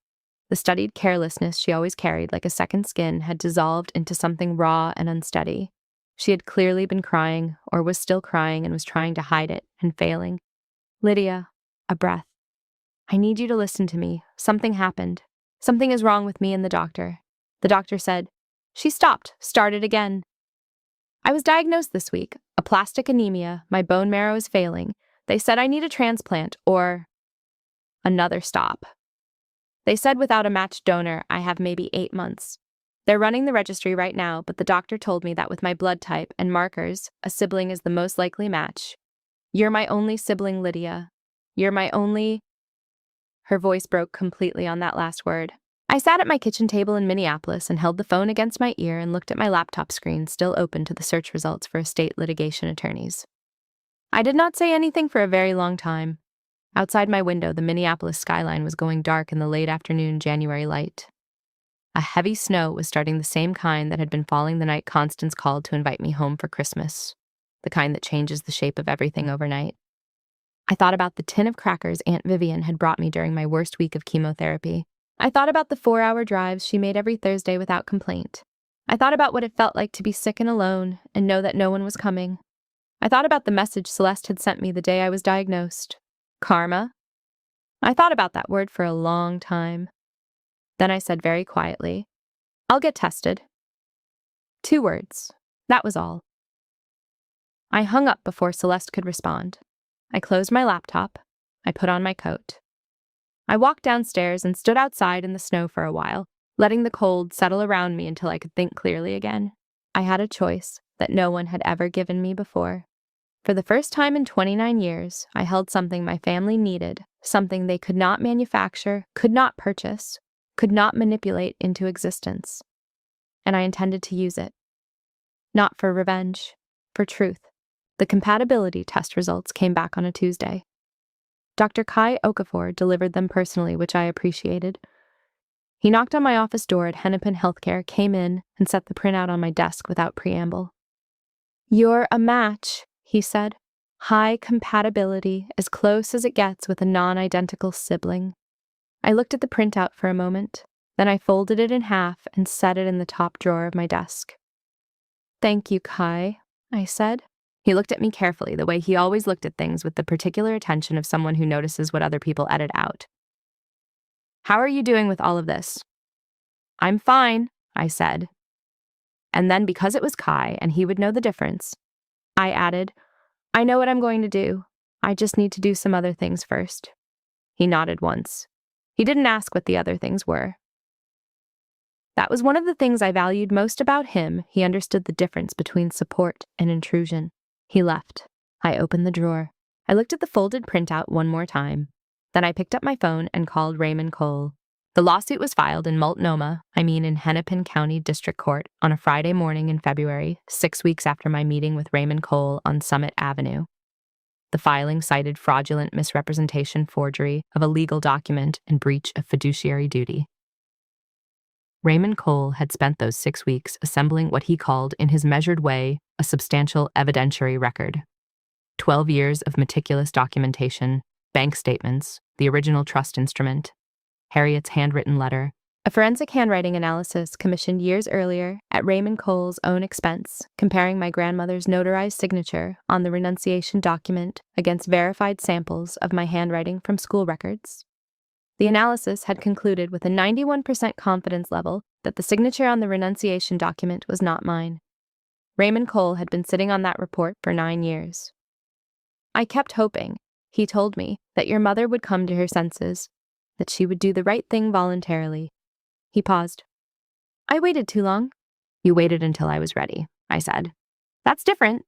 The studied carelessness she always carried like a second skin had dissolved into something raw and unsteady. She had clearly been crying, or was still crying and was trying to hide it, and failing. Lydia, a breath. I need you to listen to me. Something happened. Something is wrong with me and the doctor. The doctor said, she stopped, started again. I was diagnosed this week, aplastic anemia, my bone marrow is failing. They said I need a transplant or another stop. They said without a matched donor, I have maybe 8 months. They're running the registry right now, but the doctor told me that with my blood type and markers, a sibling is the most likely match. You're my only sibling, Lydia. You're my only... Her voice broke completely on that last word. I sat at my kitchen table in Minneapolis and held the phone against my ear and looked at my laptop screen still open to the search results for estate litigation attorneys. I did not say anything for a very long time. Outside my window, the Minneapolis skyline was going dark in the late afternoon January light. A heavy snow was starting, the same kind that had been falling the night Constance called to invite me home for Christmas, the kind that changes the shape of everything overnight. I thought about the tin of crackers Aunt Vivian had brought me during my worst week of chemotherapy. I thought about the 4-hour drives she made every Thursday without complaint. I thought about what it felt like to be sick and alone and know that no one was coming. I thought about the message Celeste had sent me the day I was diagnosed. Karma? I thought about that word for a long time. Then I said very quietly, I'll get tested. 2 words. That was all. I hung up before Celeste could respond. I closed my laptop. I put on my coat. I walked downstairs and stood outside in the snow for a while, letting the cold settle around me until I could think clearly again. I had a choice that no one had ever given me before. For the first time in 29 years, I held something my family needed, something they could not manufacture, could not purchase, could not manipulate into existence. And I intended to use it. Not for revenge, for truth. The compatibility test results came back on a Tuesday. Dr. Kai Okafor delivered them personally, which I appreciated. He knocked on my office door at Hennepin Healthcare, came in, and set the printout on my desk without preamble. You're a match, he said. High compatibility, as close as it gets with a non-identical sibling. I looked at the printout for a moment, then I folded it in half and set it in the top drawer of my desk. Thank you, Kai, I said. He looked at me carefully, the way he always looked at things, with the particular attention of someone who notices what other people edit out. How are you doing with all of this? I'm fine, I said. And then, because it was Kai and he would know the difference, I added, I know what I'm going to do. I just need to do some other things first. He nodded once. He didn't ask what the other things were. That was one of the things I valued most about him. He understood the difference between support and intrusion. He left. I opened the drawer. I looked at the folded printout one more time. Then I picked up my phone and called Raymond Cole. The lawsuit was filed in Multnomah, in Hennepin County District Court, on a Friday morning in February, 6 weeks after my meeting with Raymond Cole on Summit Avenue. The filing cited fraudulent misrepresentation, forgery of a legal document, and breach of fiduciary duty. Raymond Cole had spent those 6 weeks assembling what he called, in his measured way, a substantial evidentiary record. 12 years of meticulous documentation, bank statements, the original trust instrument, Harriet's handwritten letter, a forensic handwriting analysis commissioned years earlier at Raymond Cole's own expense, comparing my grandmother's notarized signature on the renunciation document against verified samples of my handwriting from school records. The analysis had concluded with a 91% confidence level that the signature on the renunciation document was not mine. Raymond Cole had been sitting on that report for 9 years. I kept hoping, he told me, that your mother would come to her senses, that she would do the right thing voluntarily. He paused. I waited too long. You waited until I was ready, I said. That's different.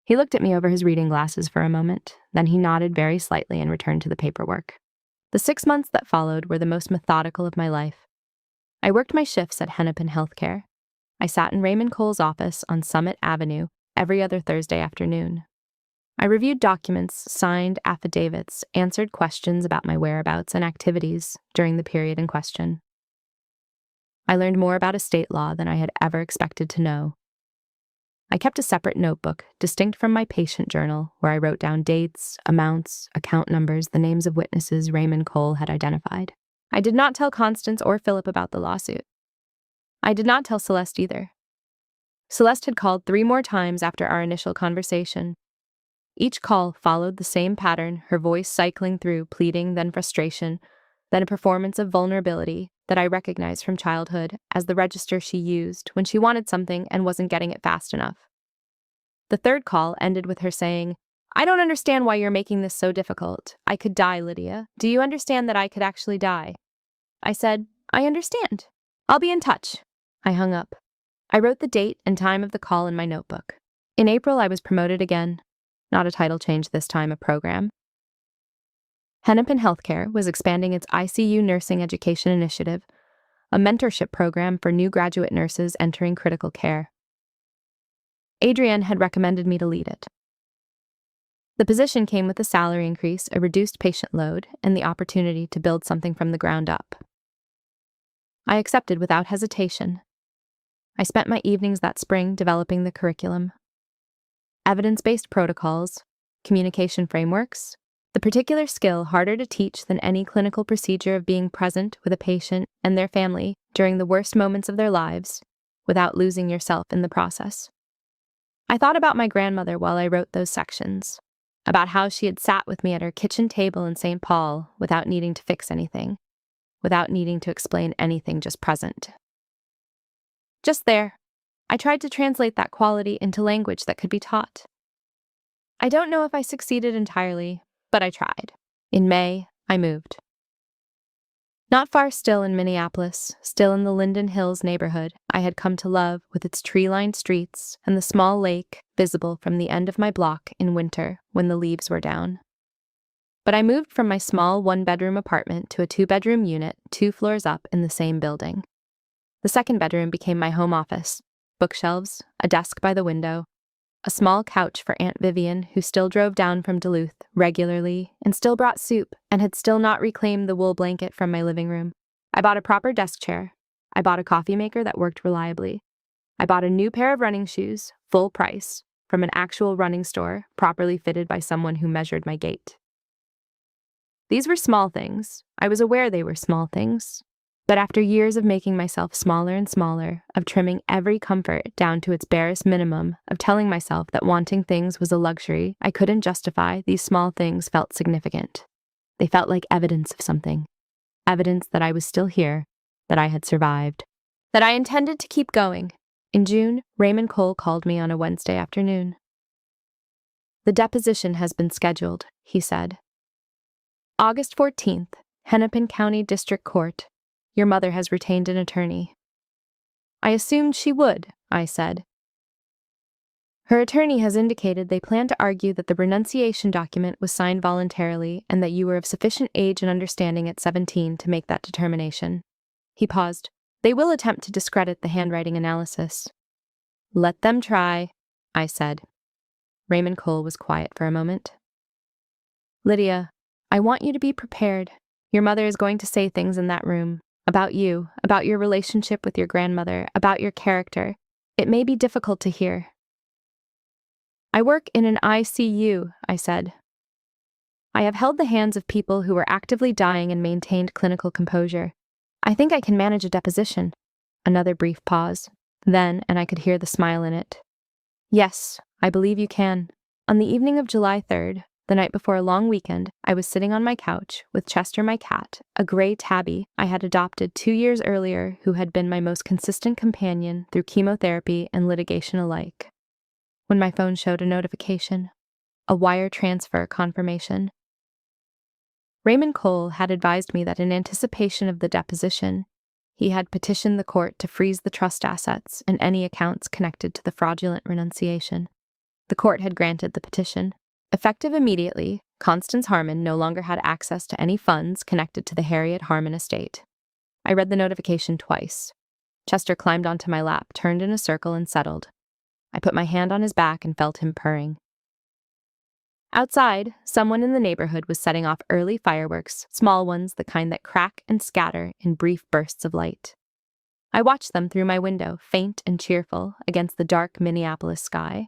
He looked at me over his reading glasses for a moment, then he nodded very slightly and returned to the paperwork. The 6 months that followed were the most methodical of my life. I worked my shifts at Hennepin Healthcare. I sat in Raymond Cole's office on Summit Avenue every other Thursday afternoon. I reviewed documents, signed affidavits, answered questions about my whereabouts and activities during the period in question. I learned more about estate law than I had ever expected to know. I kept a separate notebook, distinct from my patient journal, where I wrote down dates, amounts, account numbers, the names of witnesses Raymond Cole had identified. I did not tell Constance or Philip about the lawsuit. I did not tell Celeste either. Celeste had called 3 more times after our initial conversation. Each call followed the same pattern, her voice cycling through pleading, then frustration, then a performance of vulnerability that I recognized from childhood as the register she used when she wanted something and wasn't getting it fast enough. The 3rd call ended with her saying, "I don't understand why you're making this so difficult. I could die, Lydia. Do you understand that I could actually die?" I said, "I understand. I'll be in touch." I hung up. I wrote the date and time of the call in my notebook. In April, I was promoted again. Not a title change this time, a program. Hennepin Healthcare was expanding its ICU nursing education initiative, a mentorship program for new graduate nurses entering critical care. Adrienne had recommended me to lead it. The position came with a salary increase, a reduced patient load, and the opportunity to build something from the ground up. I accepted without hesitation. I spent my evenings that spring developing the curriculum. Evidence-based protocols, communication frameworks, the particular skill harder to teach than any clinical procedure of being present with a patient and their family during the worst moments of their lives, without losing yourself in the process. I thought about my grandmother while I wrote those sections, about how she had sat with me at her kitchen table in St. Paul without needing to fix anything, without needing to explain anything, just present. Just there, I tried to translate that quality into language that could be taught. I don't know if I succeeded entirely, but I tried. In May, I moved. Not far still in Minneapolis, still in the Linden Hills neighborhood I had come to love with its tree-lined streets and the small lake visible from the end of my block in winter when the leaves were down. But I moved from my small 1-bedroom apartment to a 2-bedroom unit 2 floors up in the same building. The 2nd bedroom became my home office, bookshelves, a desk by the window, a small couch for Aunt Vivian, who still drove down from Duluth regularly and still brought soup and had still not reclaimed the wool blanket from my living room. I bought a proper desk chair. I bought a coffee maker that worked reliably. I bought a new pair of running shoes, full price, from an actual running store, properly fitted by someone who measured my gait. These were small things. I was aware they were small things. But after years of making myself smaller and smaller, of trimming every comfort down to its barest minimum, of telling myself that wanting things was a luxury I couldn't justify, these small things felt significant. They felt like evidence of something. Evidence that I was still here, that I had survived, that I intended to keep going. In June, Raymond Cole called me on a Wednesday afternoon. "The deposition has been scheduled," he said. "August 14th, Hennepin County District Court. Your mother has retained an attorney." "I assumed she would," I said. "Her attorney has indicated they plan to argue that the renunciation document was signed voluntarily and that you were of sufficient age and understanding at 17 to make that determination." He paused. "They will attempt to discredit the handwriting analysis." "Let them try," I said. Raymond Cole was quiet for a moment. "Lydia, I want you to be prepared. Your mother is going to say things in that room. About you, about your relationship with your grandmother, about your character. It may be difficult to hear." "I work in an ICU," I said. "I have held the hands of people who were actively dying and maintained clinical composure. I think I can manage a deposition." Another brief pause. Then, and I could hear the smile in it. "Yes, I believe you can." On the evening of July 3rd, the night before a long weekend, I was sitting on my couch with Chester, my cat, a gray tabby I had adopted 2 years earlier, who had been my most consistent companion through chemotherapy and litigation alike, when my phone showed a notification, a wire transfer confirmation. Raymond Cole had advised me that in anticipation of the deposition, He had petitioned the court to freeze the trust assets and any accounts connected to the fraudulent renunciation. The court had granted the petition. Effective immediately, Constance Harmon no longer had access to any funds connected to the Harriet Harmon estate. I read the notification twice. Chester climbed onto my lap, turned in a circle, and settled. I put my hand on his back and felt him purring. Outside, someone in the neighborhood was setting off early fireworks, small ones, the kind that crack and scatter in brief bursts of light. I watched them through my window, faint and cheerful, against the dark Minneapolis sky.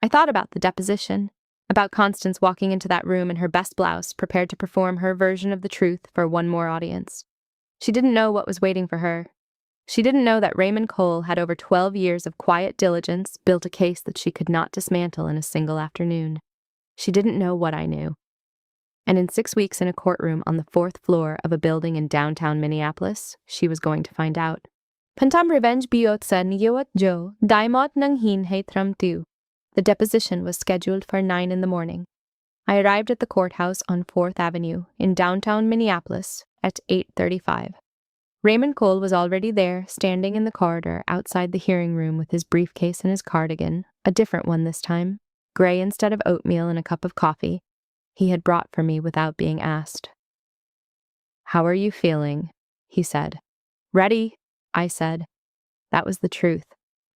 I thought about the deposition, about Constance walking into that room in her best blouse, prepared to perform her version of the truth for one more audience. She didn't know what was waiting for her. She didn't know that Raymond Cole had over 12 years of quiet diligence built a case that she could not dismantle in a single afternoon. She didn't know what I knew. And in 6 weeks in a courtroom on the 4th floor of a building in downtown Minneapolis, she was going to find out. Pantam revenge biot sa niyawat jo, daimot nang hin haitram tu. The deposition was scheduled for 9 in the morning. I arrived at the courthouse on 4th Avenue in downtown Minneapolis at 8:35. Raymond Cole was already there, standing in the corridor outside the hearing room with his briefcase and his cardigan, a different one this time, gray instead of oatmeal and a cup of coffee, he had brought for me without being asked. "How are you feeling?" he said. "Ready," I said. That was the truth.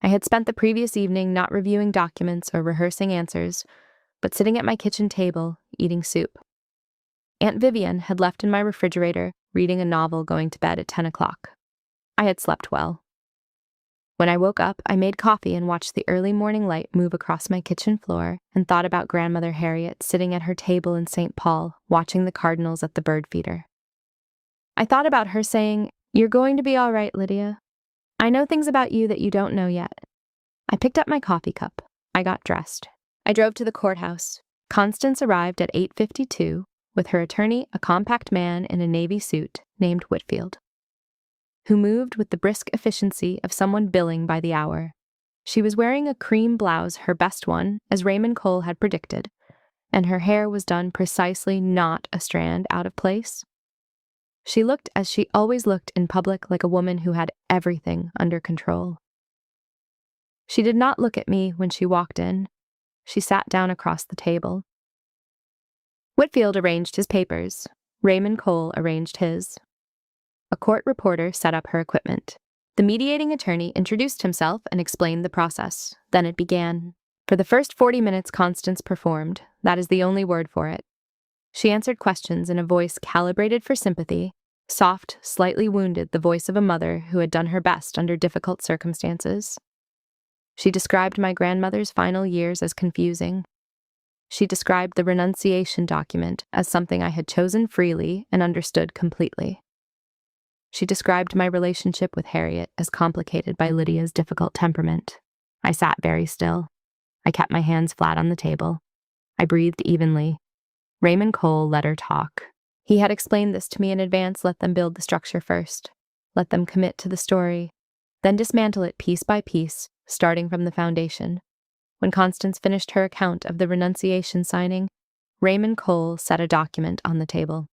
I had spent the previous evening not reviewing documents or rehearsing answers, but sitting at my kitchen table, eating soup. Aunt Vivian had left in my refrigerator, reading a novel, going to bed at 10 o'clock. I had slept well. When I woke up, I made coffee and watched the early morning light move across my kitchen floor and thought about Grandmother Harriet sitting at her table in St. Paul, watching the cardinals at the bird feeder. I thought about her saying, "You're going to be all right, Lydia. I know things about you that you don't know yet." I picked up my coffee cup. I got dressed. I drove to the courthouse. Constance arrived at 8:52, with her attorney, a compact man in a navy suit named Whitfield, who moved with the brisk efficiency of someone billing by the hour. She was wearing a cream blouse, her best one, as Raymond Cole had predicted, and her hair was done precisely not a strand out of place. She looked as she always looked in public, like a woman who had everything under control. She did not look at me when she walked in. She sat down across the table. Whitfield arranged his papers. Raymond Cole arranged his. A court reporter set up her equipment. The mediating attorney introduced himself and explained the process. Then it began. For the first 40 minutes, Constance performed. That is the only word for it. She answered questions in a voice calibrated for sympathy, soft, slightly wounded, the voice of a mother who had done her best under difficult circumstances. She described my grandmother's final years as confusing. She described the renunciation document as something I had chosen freely and understood completely. She described my relationship with Harriet as complicated by Lydia's difficult temperament. I sat very still. I kept my hands flat on the table. I breathed evenly. Raymond Cole let her talk. He had explained this to me in advance. Let them build the structure first. Let them commit to the story. Then dismantle it piece by piece, starting from the foundation. When Constance finished her account of the renunciation signing, Raymond Cole set a document on the table.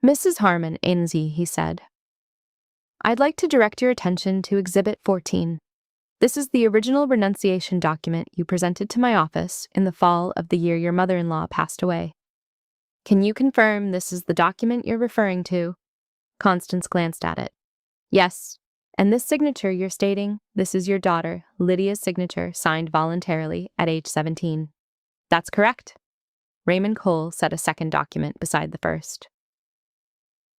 "Mrs. Harmon, Ainsley," he said, "I'd like to direct your attention to Exhibit 14. This is the original renunciation document you presented to my office in the fall of the year your mother-in-law passed away. Can you confirm this is the document you're referring to?" Constance glanced at it. "Yes. And this signature you're stating, this is your daughter, Lydia's signature, signed voluntarily at age 17. "That's correct." Raymond Cole set a second document beside the first.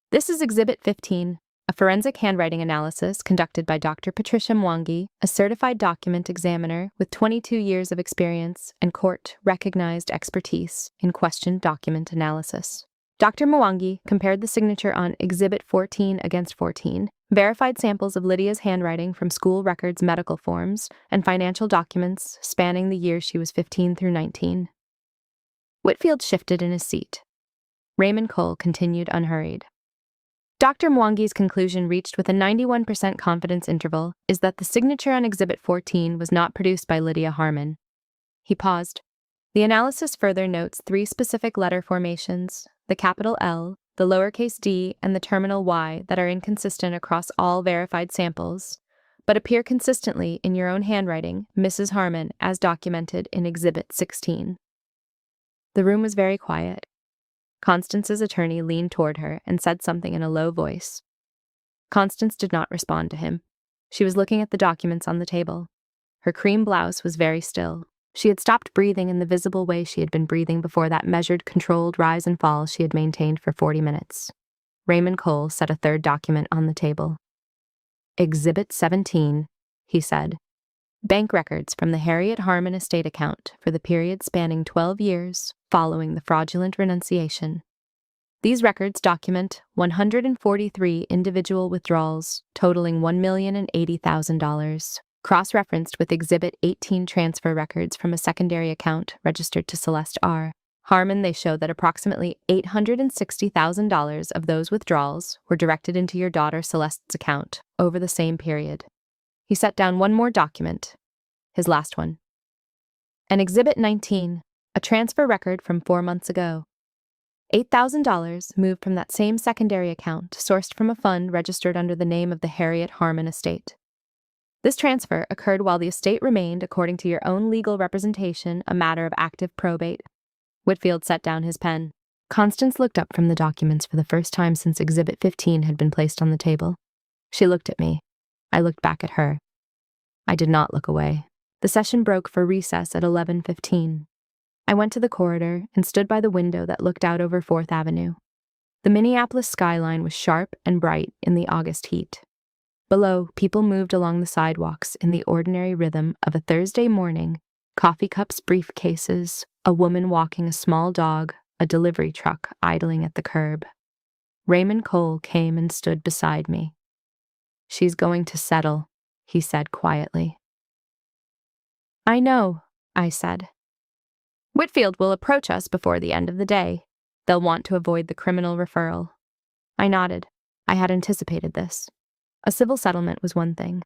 "This is Exhibit 15, a forensic handwriting analysis conducted by Dr. Patricia Mwangi, a certified document examiner with 22 years of experience and court-recognized expertise in questioned document analysis. Dr. Mwangi compared the signature on Exhibit 14 against 14, verified samples of Lydia's handwriting from school records, medical forms, and financial documents spanning the years she was 15 through 19. Whitfield shifted in his seat. Raymond Cole continued unhurried. Dr. Mwangi's conclusion, reached with a 91% confidence interval, is that the signature on Exhibit 14 was not produced by Lydia Harmon. He paused. The analysis further notes 3 specific letter formations, the capital L, the lowercase d, and the terminal y that are inconsistent across all verified samples, but appear consistently in your own handwriting, Mrs. Harmon, as documented in Exhibit 16. The room was very quiet. Constance's attorney leaned toward her and said something in a low voice. Constance did not respond to him. She was looking at the documents on the table. Her cream blouse was very still. She had stopped breathing in the visible way she had been breathing before that measured, controlled rise and fall she had maintained for 40 minutes. Raymond Cole set a third document on the table. Exhibit 17, he said. Bank records from the Harriet Harmon estate account for the period spanning 12 years following the fraudulent renunciation. These records document 143 individual withdrawals totaling $1,080,000, cross-referenced with Exhibit 18 transfer records from a secondary account registered to Celeste R. Harmon. They show that approximately $860,000 of those withdrawals were directed into your daughter Celeste's account over the same period. He set down one more document, his last one. And Exhibit 19, a transfer record from 4 months ago. $8,000 moved from that same secondary account sourced from a fund registered under the name of the Harriet Harmon estate. This transfer occurred while the estate remained, according to your own legal representation, a matter of active probate. Whitfield set down his pen. Constance looked up from the documents for the first time since Exhibit 15 had been placed on the table. She looked at me. I looked back at her. I did not look away. The session broke for recess at 11:15. I went to the corridor and stood by the window that looked out over 4th Avenue. The Minneapolis skyline was sharp and bright in the August heat. Below, people moved along the sidewalks in the ordinary rhythm of a Thursday morning, coffee cups, briefcases, a woman walking a small dog, a delivery truck idling at the curb. Raymond Cole came and stood beside me. "She's going to settle," he said quietly. "I know," I said. "Whitfield will approach us before the end of the day. They'll want to avoid the criminal referral." I nodded. I had anticipated this. A civil settlement was one thing.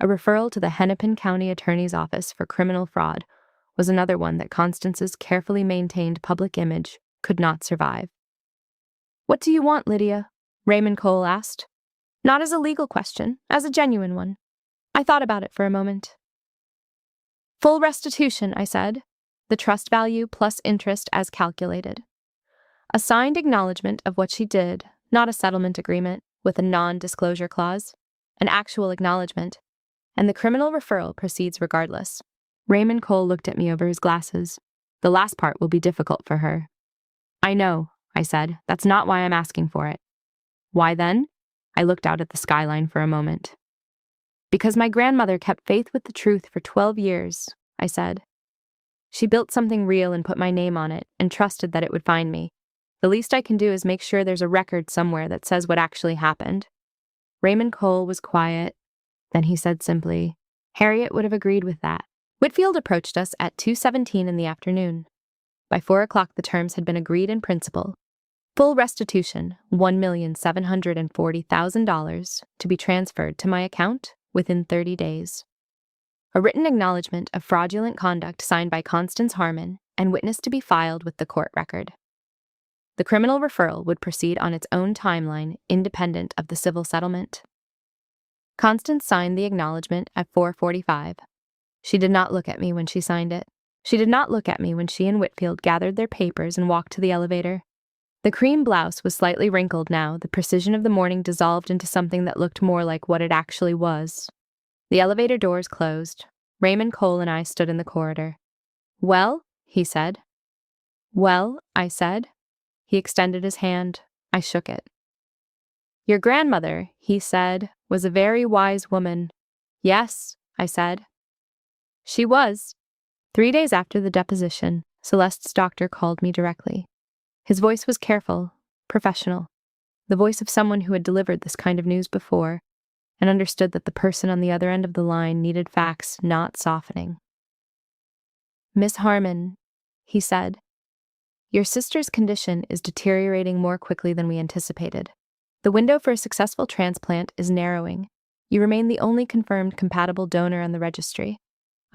A referral to the Hennepin County Attorney's Office for criminal fraud was another one that Constance's carefully maintained public image could not survive. "What do you want, Lydia?" Raymond Cole asked. Not as a legal question, as a genuine one. I thought about it for a moment. "Full restitution," I said. "The trust value plus interest as calculated. A signed acknowledgement of what she did, not a settlement agreement with a non-disclosure clause, an actual acknowledgement, and the criminal referral proceeds regardless." Raymond Cole looked at me over his glasses. "The last part will be difficult for her." "I know," I said. "That's not why I'm asking for it." "Why then?" I looked out at the skyline for a moment. "Because my grandmother kept faith with the truth for 12 years, I said. "She built something real and put my name on it and trusted that it would find me. The least I can do is make sure there's a record somewhere that says what actually happened." Raymond Cole was quiet. Then he said simply, "Harriet would have agreed with that." Whitfield approached us at 2:17 in the afternoon. By 4 o'clock the terms had been agreed in principle. Full restitution, $1,740,000, to be transferred to my account within 30 days. A written acknowledgement of fraudulent conduct signed by Constance Harmon and witness to be filed with the court record. The criminal referral would proceed on its own timeline, independent of the civil settlement. Constance signed the acknowledgement at 4:45. She did not look at me when she signed it. She did not look at me when she and Whitfield gathered their papers and walked to the elevator. The cream blouse was slightly wrinkled now, the precision of the morning dissolved into something that looked more like what it actually was. The elevator doors closed. Raymond Cole and I stood in the corridor. "Well?" he said. "Well," I said. He extended his hand. I shook it. "Your grandmother," he said, "was a very wise woman." "Yes," I said. "She was." 3 days after the deposition, Celeste's doctor called me directly. His voice was careful, professional, the voice of someone who had delivered this kind of news before and understood that the person on the other end of the line needed facts, not softening. "Miss Harmon," he said, "your sister's condition is deteriorating more quickly than we anticipated. The window for a successful transplant is narrowing. You remain the only confirmed compatible donor on the registry.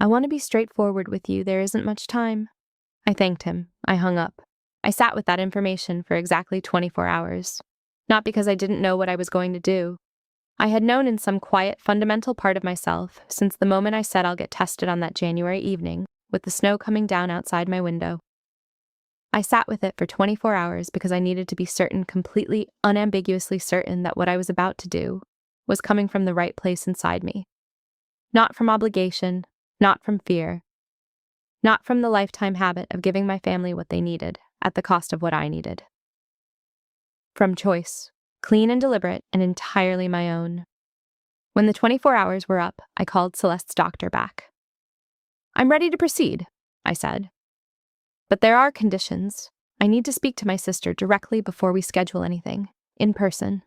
I want to be straightforward with you. There isn't much time." I thanked him. I hung up. I sat with that information for exactly 24 hours. Not because I didn't know what I was going to do. I had known in some quiet, fundamental part of myself since the moment I said I'll get tested on that January evening, with the snow coming down outside my window. I sat with it for 24 hours because I needed to be certain, completely, unambiguously certain that what I was about to do was coming from the right place inside me. Not from obligation, not from fear, not from the lifetime habit of giving my family what they needed at the cost of what I needed. From choice, clean and deliberate and entirely my own. When the 24 hours were up, I called Celeste's doctor back. "I'm ready to proceed," I said. "But there are conditions. I need to speak to my sister directly before we schedule anything, in person."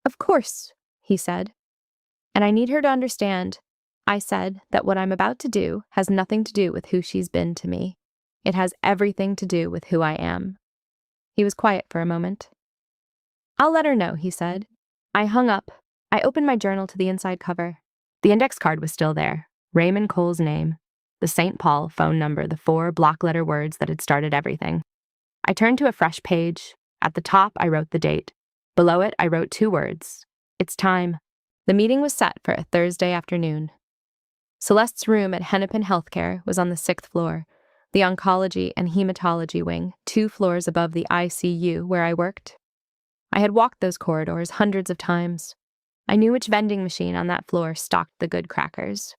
"Of course," he said. "And I need her to understand," I said, "that what I'm about to do has nothing to do with who she's been to me. It has everything to do with who I am." He was quiet for a moment. "I'll let her know," he said. I hung up. I opened my journal to the inside cover. The index card was still there. Raymond Cole's name. The St. Paul phone number, the 4 block-letter words that had started everything. I turned to a fresh page. At the top, I wrote the date. Below it, I wrote 2 words. It's time. The meeting was set for a Thursday afternoon. Celeste's room at Hennepin Healthcare was on the 6th floor, the oncology and hematology wing, 2 floors above the ICU where I worked. I had walked those corridors hundreds of times. I knew which vending machine on that floor stocked the good crackers.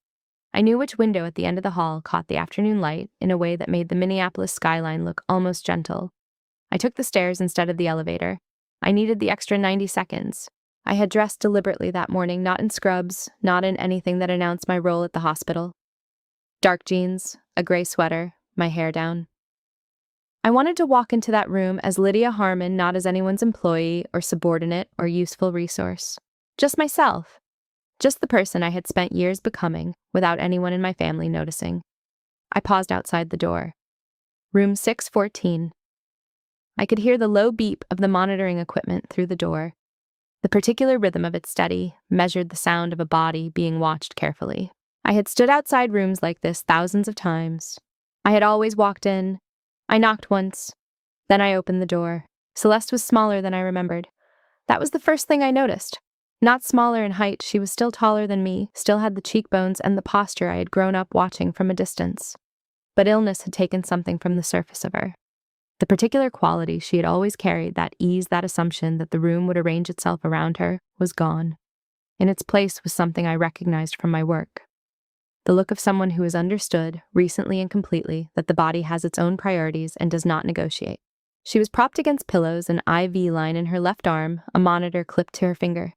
I knew which window at the end of the hall caught the afternoon light in a way that made the Minneapolis skyline look almost gentle. I took the stairs instead of the elevator. I needed the extra 90 seconds. I had dressed deliberately that morning, not in scrubs, not in anything that announced my role at the hospital. Dark jeans, a gray sweater, my hair down. I wanted to walk into that room as Lydia Harmon, not as anyone's employee or subordinate or useful resource. Just myself. Just the person I had spent years becoming without anyone in my family noticing. I paused outside the door. Room 614. I could hear the low beep of the monitoring equipment through the door. The particular rhythm of it steady, measured the sound of a body being watched carefully. I had stood outside rooms like this thousands of times. I had always walked in. I knocked once. Then I opened the door. Celeste was smaller than I remembered. That was the first thing I noticed. Not smaller in height, she was still taller than me, still had the cheekbones and the posture I had grown up watching from a distance. But illness had taken something from the surface of her. The particular quality she had always carried, that ease, that assumption that the room would arrange itself around her, was gone. In its place was something I recognized from my work. The look of someone who has understood, recently and completely, that the body has its own priorities and does not negotiate. She was propped against pillows, an IV line in her left arm, a monitor clipped to her finger.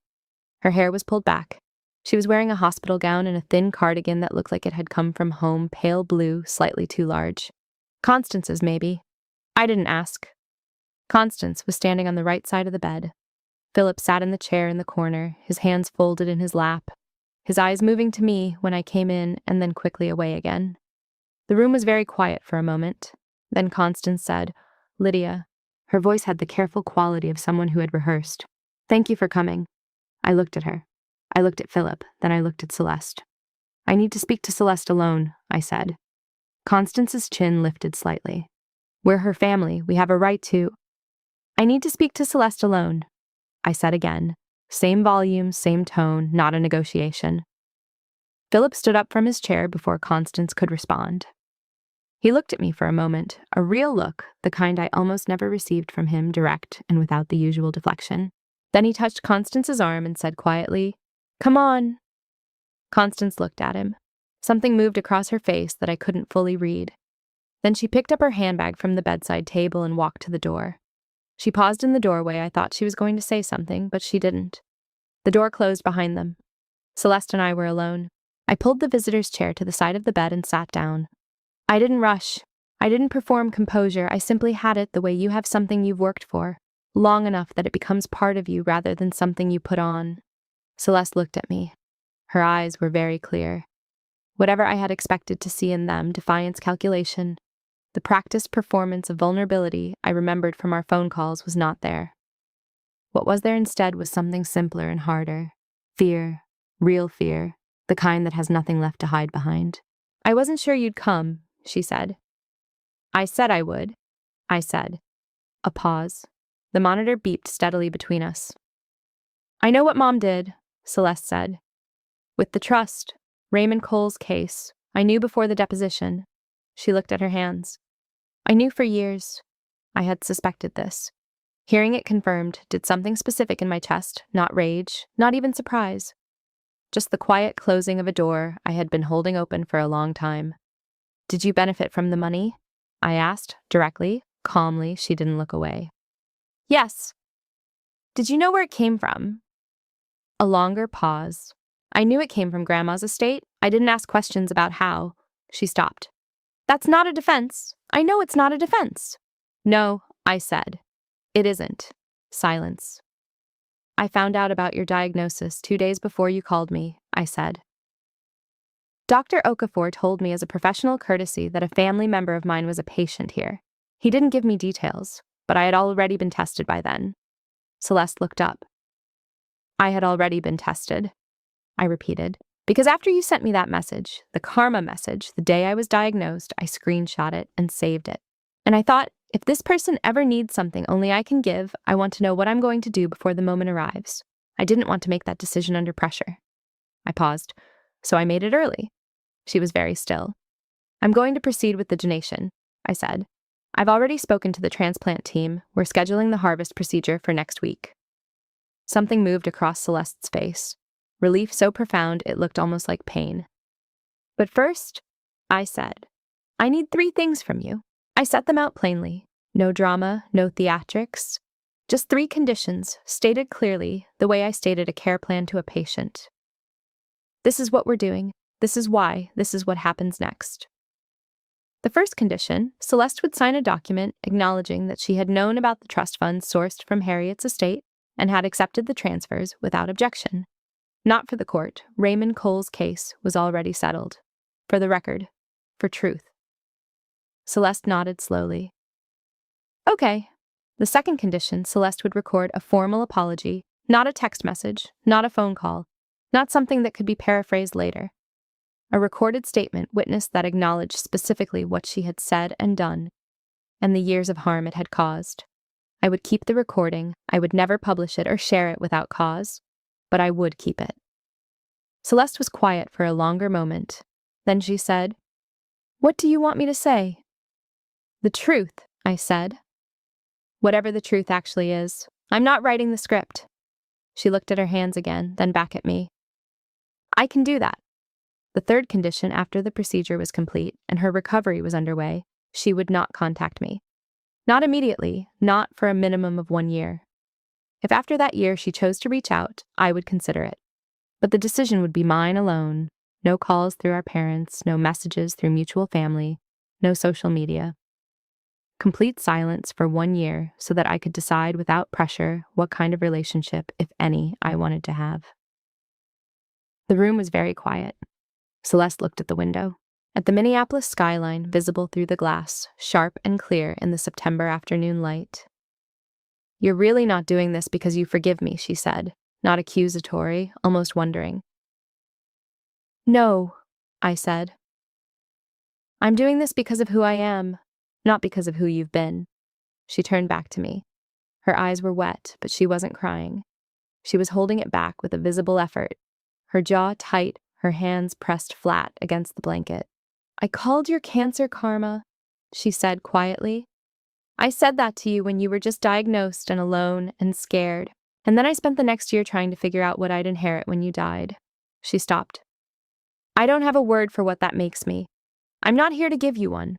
Her hair was pulled back. She was wearing a hospital gown and a thin cardigan that looked like it had come from home, pale blue, slightly too large. Constance's, maybe. I didn't ask. Constance was standing on the right side of the bed. Philip sat in the chair in the corner, his hands folded in his lap, his eyes moving to me when I came in and then quickly away again. The room was very quiet for a moment. Then Constance said, "Lydia." Her voice had the careful quality of someone who had rehearsed. "Thank you for coming." I looked at her. I looked at Philip, then I looked at Celeste. "I need to speak to Celeste alone," I said. Constance's chin lifted slightly. "We're her family. We have a right to—" "I need to speak to Celeste alone," I said again. Same volume, same tone, not a negotiation. Philip stood up from his chair before Constance could respond. He looked at me for a moment, a real look, the kind I almost never received from him, direct and without the usual deflection. Then he touched Constance's arm and said quietly, "Come on." Constance looked at him. Something moved across her face that I couldn't fully read. Then she picked up her handbag from the bedside table and walked to the door. She paused in the doorway. I thought she was going to say something, but she didn't. The door closed behind them. Celeste and I were alone. I pulled the visitor's chair to the side of the bed and sat down. I didn't rush. I didn't perform composure. I simply had it the way you have something you've worked for, long enough that it becomes part of you rather than something you put on. Celeste looked at me. Her eyes were very clear. Whatever I had expected to see in them, defiance, calculation, the practiced performance of vulnerability I remembered from our phone calls, was not there. What was there instead was something simpler and harder. Fear. Real fear. The kind that has nothing left to hide behind. "I wasn't sure you'd come," she said. "I said I would." I said. A pause. The monitor beeped steadily between us. I know what Mom did, Celeste said. With the trust, Raymond Cole's case, I knew before the deposition. She looked at her hands. I knew for years. I had suspected this. Hearing it confirmed did something specific in my chest, not rage, not even surprise. Just the quiet closing of a door I had been holding open for a long time. Did you benefit from the money? I asked, directly, calmly. She didn't look away. Yes. Did you know where it came from? A longer pause. I knew it came from Grandma's estate. I didn't ask questions about how. She stopped. That's not a defense. I know it's not a defense. No, I said. It isn't. Silence. I found out about your diagnosis 2 days before you called me, I said. Dr. Okafor told me as a professional courtesy that a family member of mine was a patient here. He didn't give me details, but I had already been tested by then. Celeste looked up. I had already been tested, I repeated, because after you sent me that message, the karma message, the day I was diagnosed, I screenshot it and saved it. And I thought, if this person ever needs something only I can give, I want to know what I'm going to do before the moment arrives. I didn't want to make that decision under pressure. I paused, so I made it early. She was very still. I'm going to proceed with the donation, I said. I've already spoken to the transplant team. We're scheduling the harvest procedure for next week. Something moved across Celeste's face. Relief so profound it looked almost like pain. But first, I said, I need 3 things from you. I set them out plainly. No drama, no theatrics. Just 3 conditions, stated clearly, the way I stated a care plan to a patient. This is what we're doing. This is why. This is what happens next. The first condition, Celeste would sign a document acknowledging that she had known about the trust funds sourced from Harriet's estate and had accepted the transfers without objection. Not for the court. Raymond Cole's case was already settled. For the record. For truth. Celeste nodded slowly. Okay. The second condition, Celeste would record a formal apology, not a text message, not a phone call, not something that could be paraphrased later. A recorded statement witnessed that acknowledged specifically what she had said and done, and the years of harm it had caused. I would keep the recording. I would never publish it or share it without cause, but I would keep it. Celeste was quiet for a longer moment. Then she said, What do you want me to say? The truth, I said. Whatever the truth actually is. I'm not writing the script. She looked at her hands again, then back at me. I can do that. The third condition after the procedure was complete and her recovery was underway, she would not contact me. Not immediately, not for a minimum of 1 year. If after that year she chose to reach out, I would consider it. But the decision would be mine alone. No calls through our parents, no messages through mutual family, no social media. Complete silence for 1 year so that I could decide without pressure what kind of relationship, if any, I wanted to have. The room was very quiet. Celeste looked at the window, at the Minneapolis skyline visible through the glass, sharp and clear in the September afternoon light. You're really not doing this because you forgive me, she said, not accusatory, almost wondering. No, I said. I'm doing this because of who I am, not because of who you've been. She turned back to me. Her eyes were wet, but she wasn't crying. She was holding it back with a visible effort, her jaw tight, her hands pressed flat against the blanket. I called your cancer karma, she said quietly. I said that to you when you were just diagnosed and alone and scared, and then I spent the next year trying to figure out what I'd inherit when you died. She stopped. I don't have a word for what that makes me. I'm not here to give you one,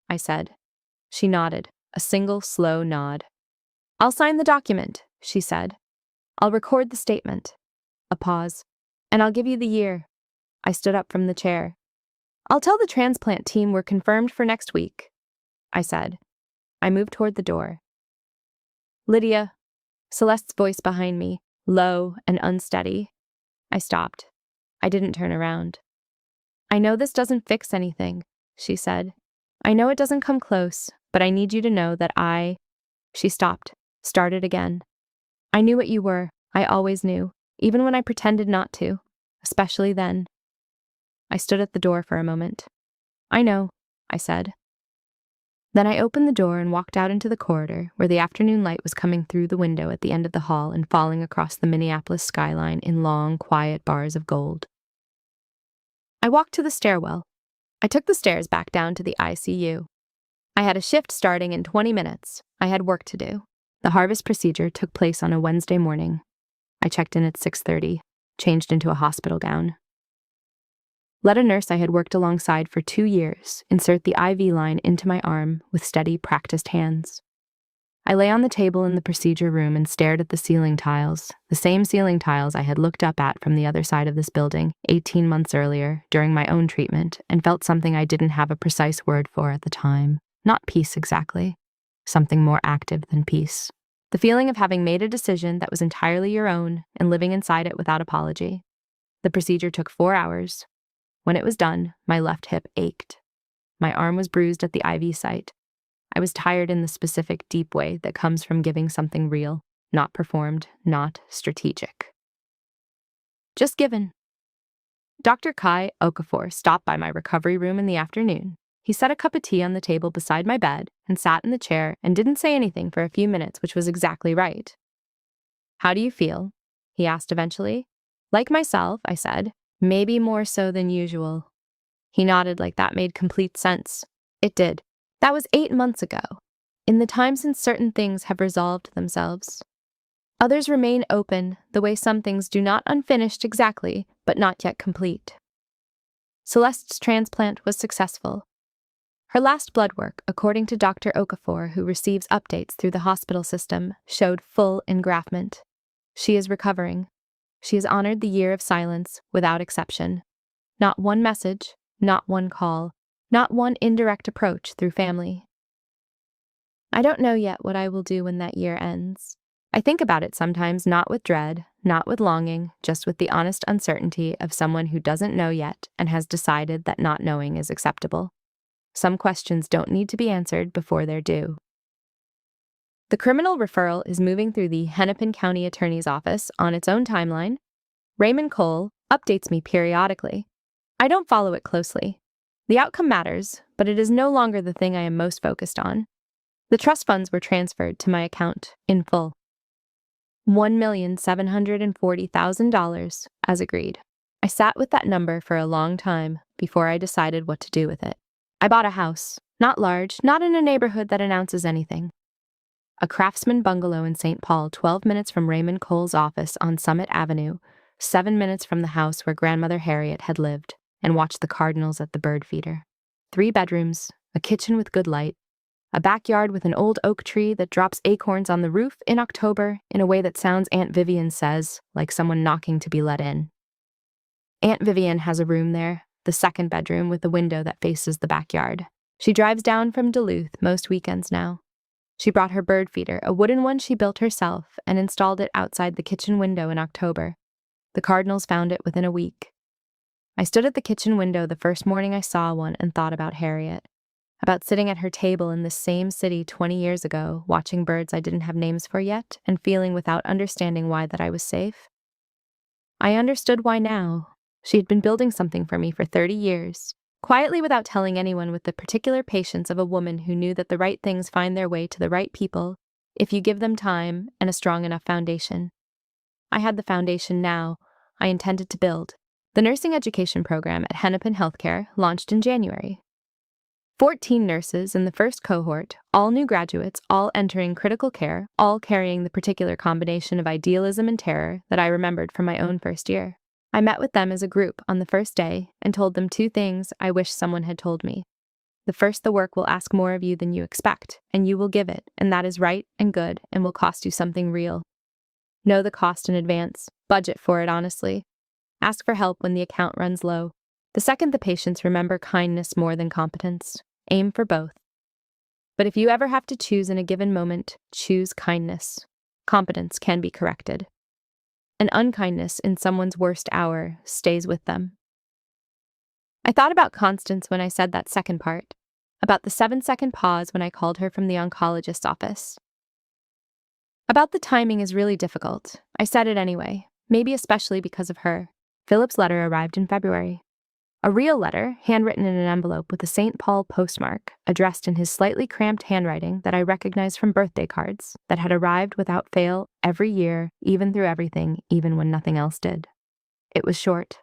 I said. She nodded, a single slow nod. I'll sign the document, she said. I'll record the statement. A pause. And I'll give you the year. I stood up from the chair. I'll tell the transplant team we're confirmed for next week, I said. I moved toward the door. Lydia, Celeste's voice behind me, low and unsteady. I stopped. I didn't turn around. I know this doesn't fix anything, she said. I know it doesn't come close, but I need you to know that She stopped, started again. I knew what you were. I always knew, even when I pretended not to, especially then. I stood at the door for a moment. I know, I said. Then I opened the door and walked out into the corridor where the afternoon light was coming through the window at the end of the hall and falling across the Minneapolis skyline in long, quiet bars of gold. I walked to the stairwell. I took the stairs back down to the ICU. I had a shift starting in 20 minutes. I had work to do. The harvest procedure took place on a Wednesday morning. I checked in at 6:30, changed into a hospital gown. Let a nurse I had worked alongside for 2 years insert the IV line into my arm with steady, practiced hands. I lay on the table in the procedure room and stared at the ceiling tiles, the same ceiling tiles I had looked up at from the other side of this building 18 months earlier during my own treatment, and felt something I didn't have a precise word for at the time. Not peace exactly. Something more active than peace. The feeling of having made a decision that was entirely your own and living inside it without apology. The procedure took 4 hours. When it was done, my left hip ached. My arm was bruised at the IV site. I was tired in the specific, deep way that comes from giving something real, not performed, not strategic. Just given. Dr. Kai Okafor stopped by my recovery room in the afternoon. He set a cup of tea on the table beside my bed and sat in the chair and didn't say anything for a few minutes, which was exactly right. "How do you feel?" he asked eventually. "Like myself," I said. "Maybe more so than usual." He nodded like that made complete sense. It did. That was 8 months ago. In the time since certain things have resolved themselves. Others remain open, the way some things do, not unfinished exactly, but not yet complete. Celeste's transplant was successful. Her last blood work, according to Dr. Okafor, who receives updates through the hospital system, showed full engraftment. She is recovering. She has honored the year of silence without exception. Not one message, not one call, not one indirect approach through family. I don't know yet what I will do when that year ends. I think about it sometimes, not with dread, not with longing, just with the honest uncertainty of someone who doesn't know yet and has decided that not knowing is acceptable. Some questions don't need to be answered before they're due. The criminal referral is moving through the Hennepin County Attorney's Office on its own timeline. Raymond Cole updates me periodically. I don't follow it closely. The outcome matters, but it is no longer the thing I am most focused on. The trust funds were transferred to my account in full. $1,740,000, as agreed. I sat with that number for a long time before I decided what to do with it. I bought a house, not large, not in a neighborhood that announces anything. A craftsman bungalow in St. Paul, 12 minutes from Raymond Cole's office on Summit Avenue, 7 minutes from the house where Grandmother Harriet had lived and watched the cardinals at the bird feeder. 3 bedrooms, a kitchen with good light, a backyard with an old oak tree that drops acorns on the roof in October in a way that sounds, Aunt Vivian says, like someone knocking to be let in. Aunt Vivian has a room there, the 2nd bedroom with a window that faces the backyard. She drives down from Duluth most weekends now. She brought her bird feeder, a wooden one she built herself, and installed it outside the kitchen window in October. The cardinals found it within a week. I stood at the kitchen window the first morning I saw one and thought about Harriet, about sitting at her table in this same city 20 years ago, watching birds I didn't have names for yet, and feeling without understanding why that I was safe. I understood why now. She had been building something for me for 30 years, quietly without telling anyone, with the particular patience of a woman who knew that the right things find their way to the right people if you give them time and a strong enough foundation. I had the foundation now I intended to build. The nursing education program at Hennepin Healthcare launched in January. 14 nurses in the first cohort, all new graduates, all entering critical care, all carrying the particular combination of idealism and terror that I remembered from my own first year. I met with them as a group on the first day and told them 2 things I wish someone had told me. The first, the work will ask more of you than you expect, and you will give it, and that is right and good and will cost you something real. Know the cost in advance. Budget for it honestly. Ask for help when the account runs low. The second, the patients remember kindness more than competence. Aim for both. But if you ever have to choose in a given moment, choose kindness. Competence can be corrected. And unkindness in someone's worst hour stays with them. I thought about Constance when I said that second part, about the 7-second pause when I called her from the oncologist's office. About the timing is really difficult. I said it anyway, maybe especially because of her. Philip's letter arrived in February. A real letter, handwritten in an envelope with a St. Paul postmark, addressed in his slightly cramped handwriting that I recognized from birthday cards, that had arrived without fail every year, even through everything, even when nothing else did. It was short.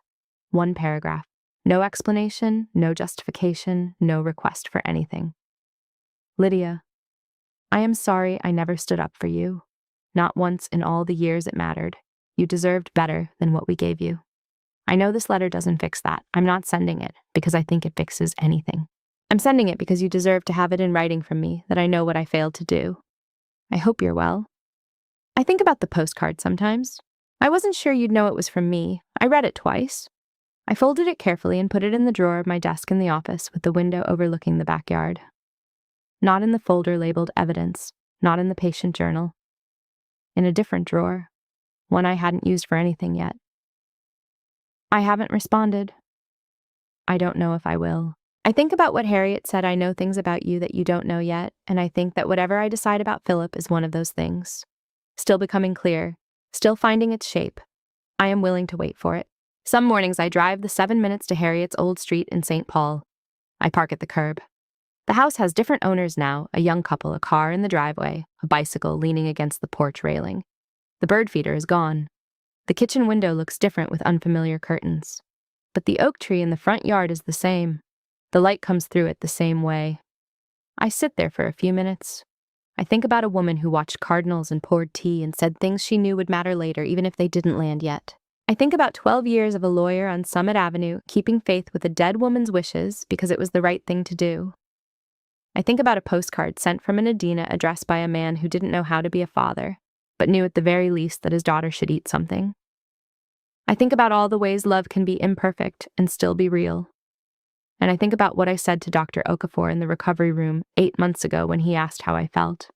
One paragraph. No explanation, no justification, no request for anything. Lydia, I am sorry I never stood up for you. Not once in all the years it mattered. You deserved better than what we gave you. I know this letter doesn't fix that. I'm not sending it because I think it fixes anything. I'm sending it because you deserve to have it in writing from me that I know what I failed to do. I hope you're well. I think about the postcard sometimes. I wasn't sure you'd know it was from me. I read it twice. I folded it carefully and put it in the drawer of my desk in the office with the window overlooking the backyard. Not in the folder labeled evidence, not in the patient journal. In a different drawer, one I hadn't used for anything yet. I haven't responded. I don't know if I will. I think about what Harriet said, I know things about you that you don't know yet, and I think that whatever I decide about Philip is one of those things. Still becoming clear, still finding its shape. I am willing to wait for it. Some mornings I drive the 7 minutes to Harriet's old street in St. Paul. I park at the curb. The house has different owners now, a young couple, a car in the driveway, a bicycle leaning against the porch railing. The bird feeder is gone. The kitchen window looks different with unfamiliar curtains. But the oak tree in the front yard is the same. The light comes through it the same way. I sit there for a few minutes. I think about a woman who watched cardinals and poured tea and said things she knew would matter later, even if they didn't land yet. I think about 12 years of a lawyer on Summit Avenue, keeping faith with a dead woman's wishes because it was the right thing to do. I think about a postcard sent from an Adina addressed by a man who didn't know how to be a father, but knew at the very least that his daughter should eat something. I think about all the ways love can be imperfect and still be real. And I think about what I said to Dr. Okafor in the recovery room 8 months ago when he asked how I felt.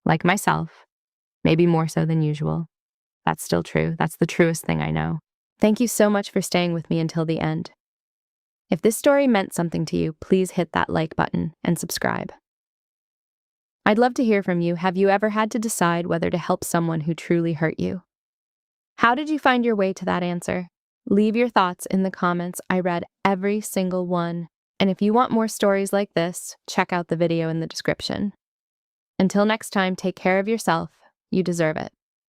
Like myself, maybe more so than usual. That's still true. That's the truest thing I know. Thank you so much for staying with me until the end. If this story meant something to you, please hit that like button and subscribe. I'd love to hear from you. Have you ever had to decide whether to help someone who truly hurt you? How did you find your way to that answer? Leave your thoughts in the comments. I read every single one. And if you want more stories like this, check out the video in the description. Until next time, take care of yourself. You deserve it.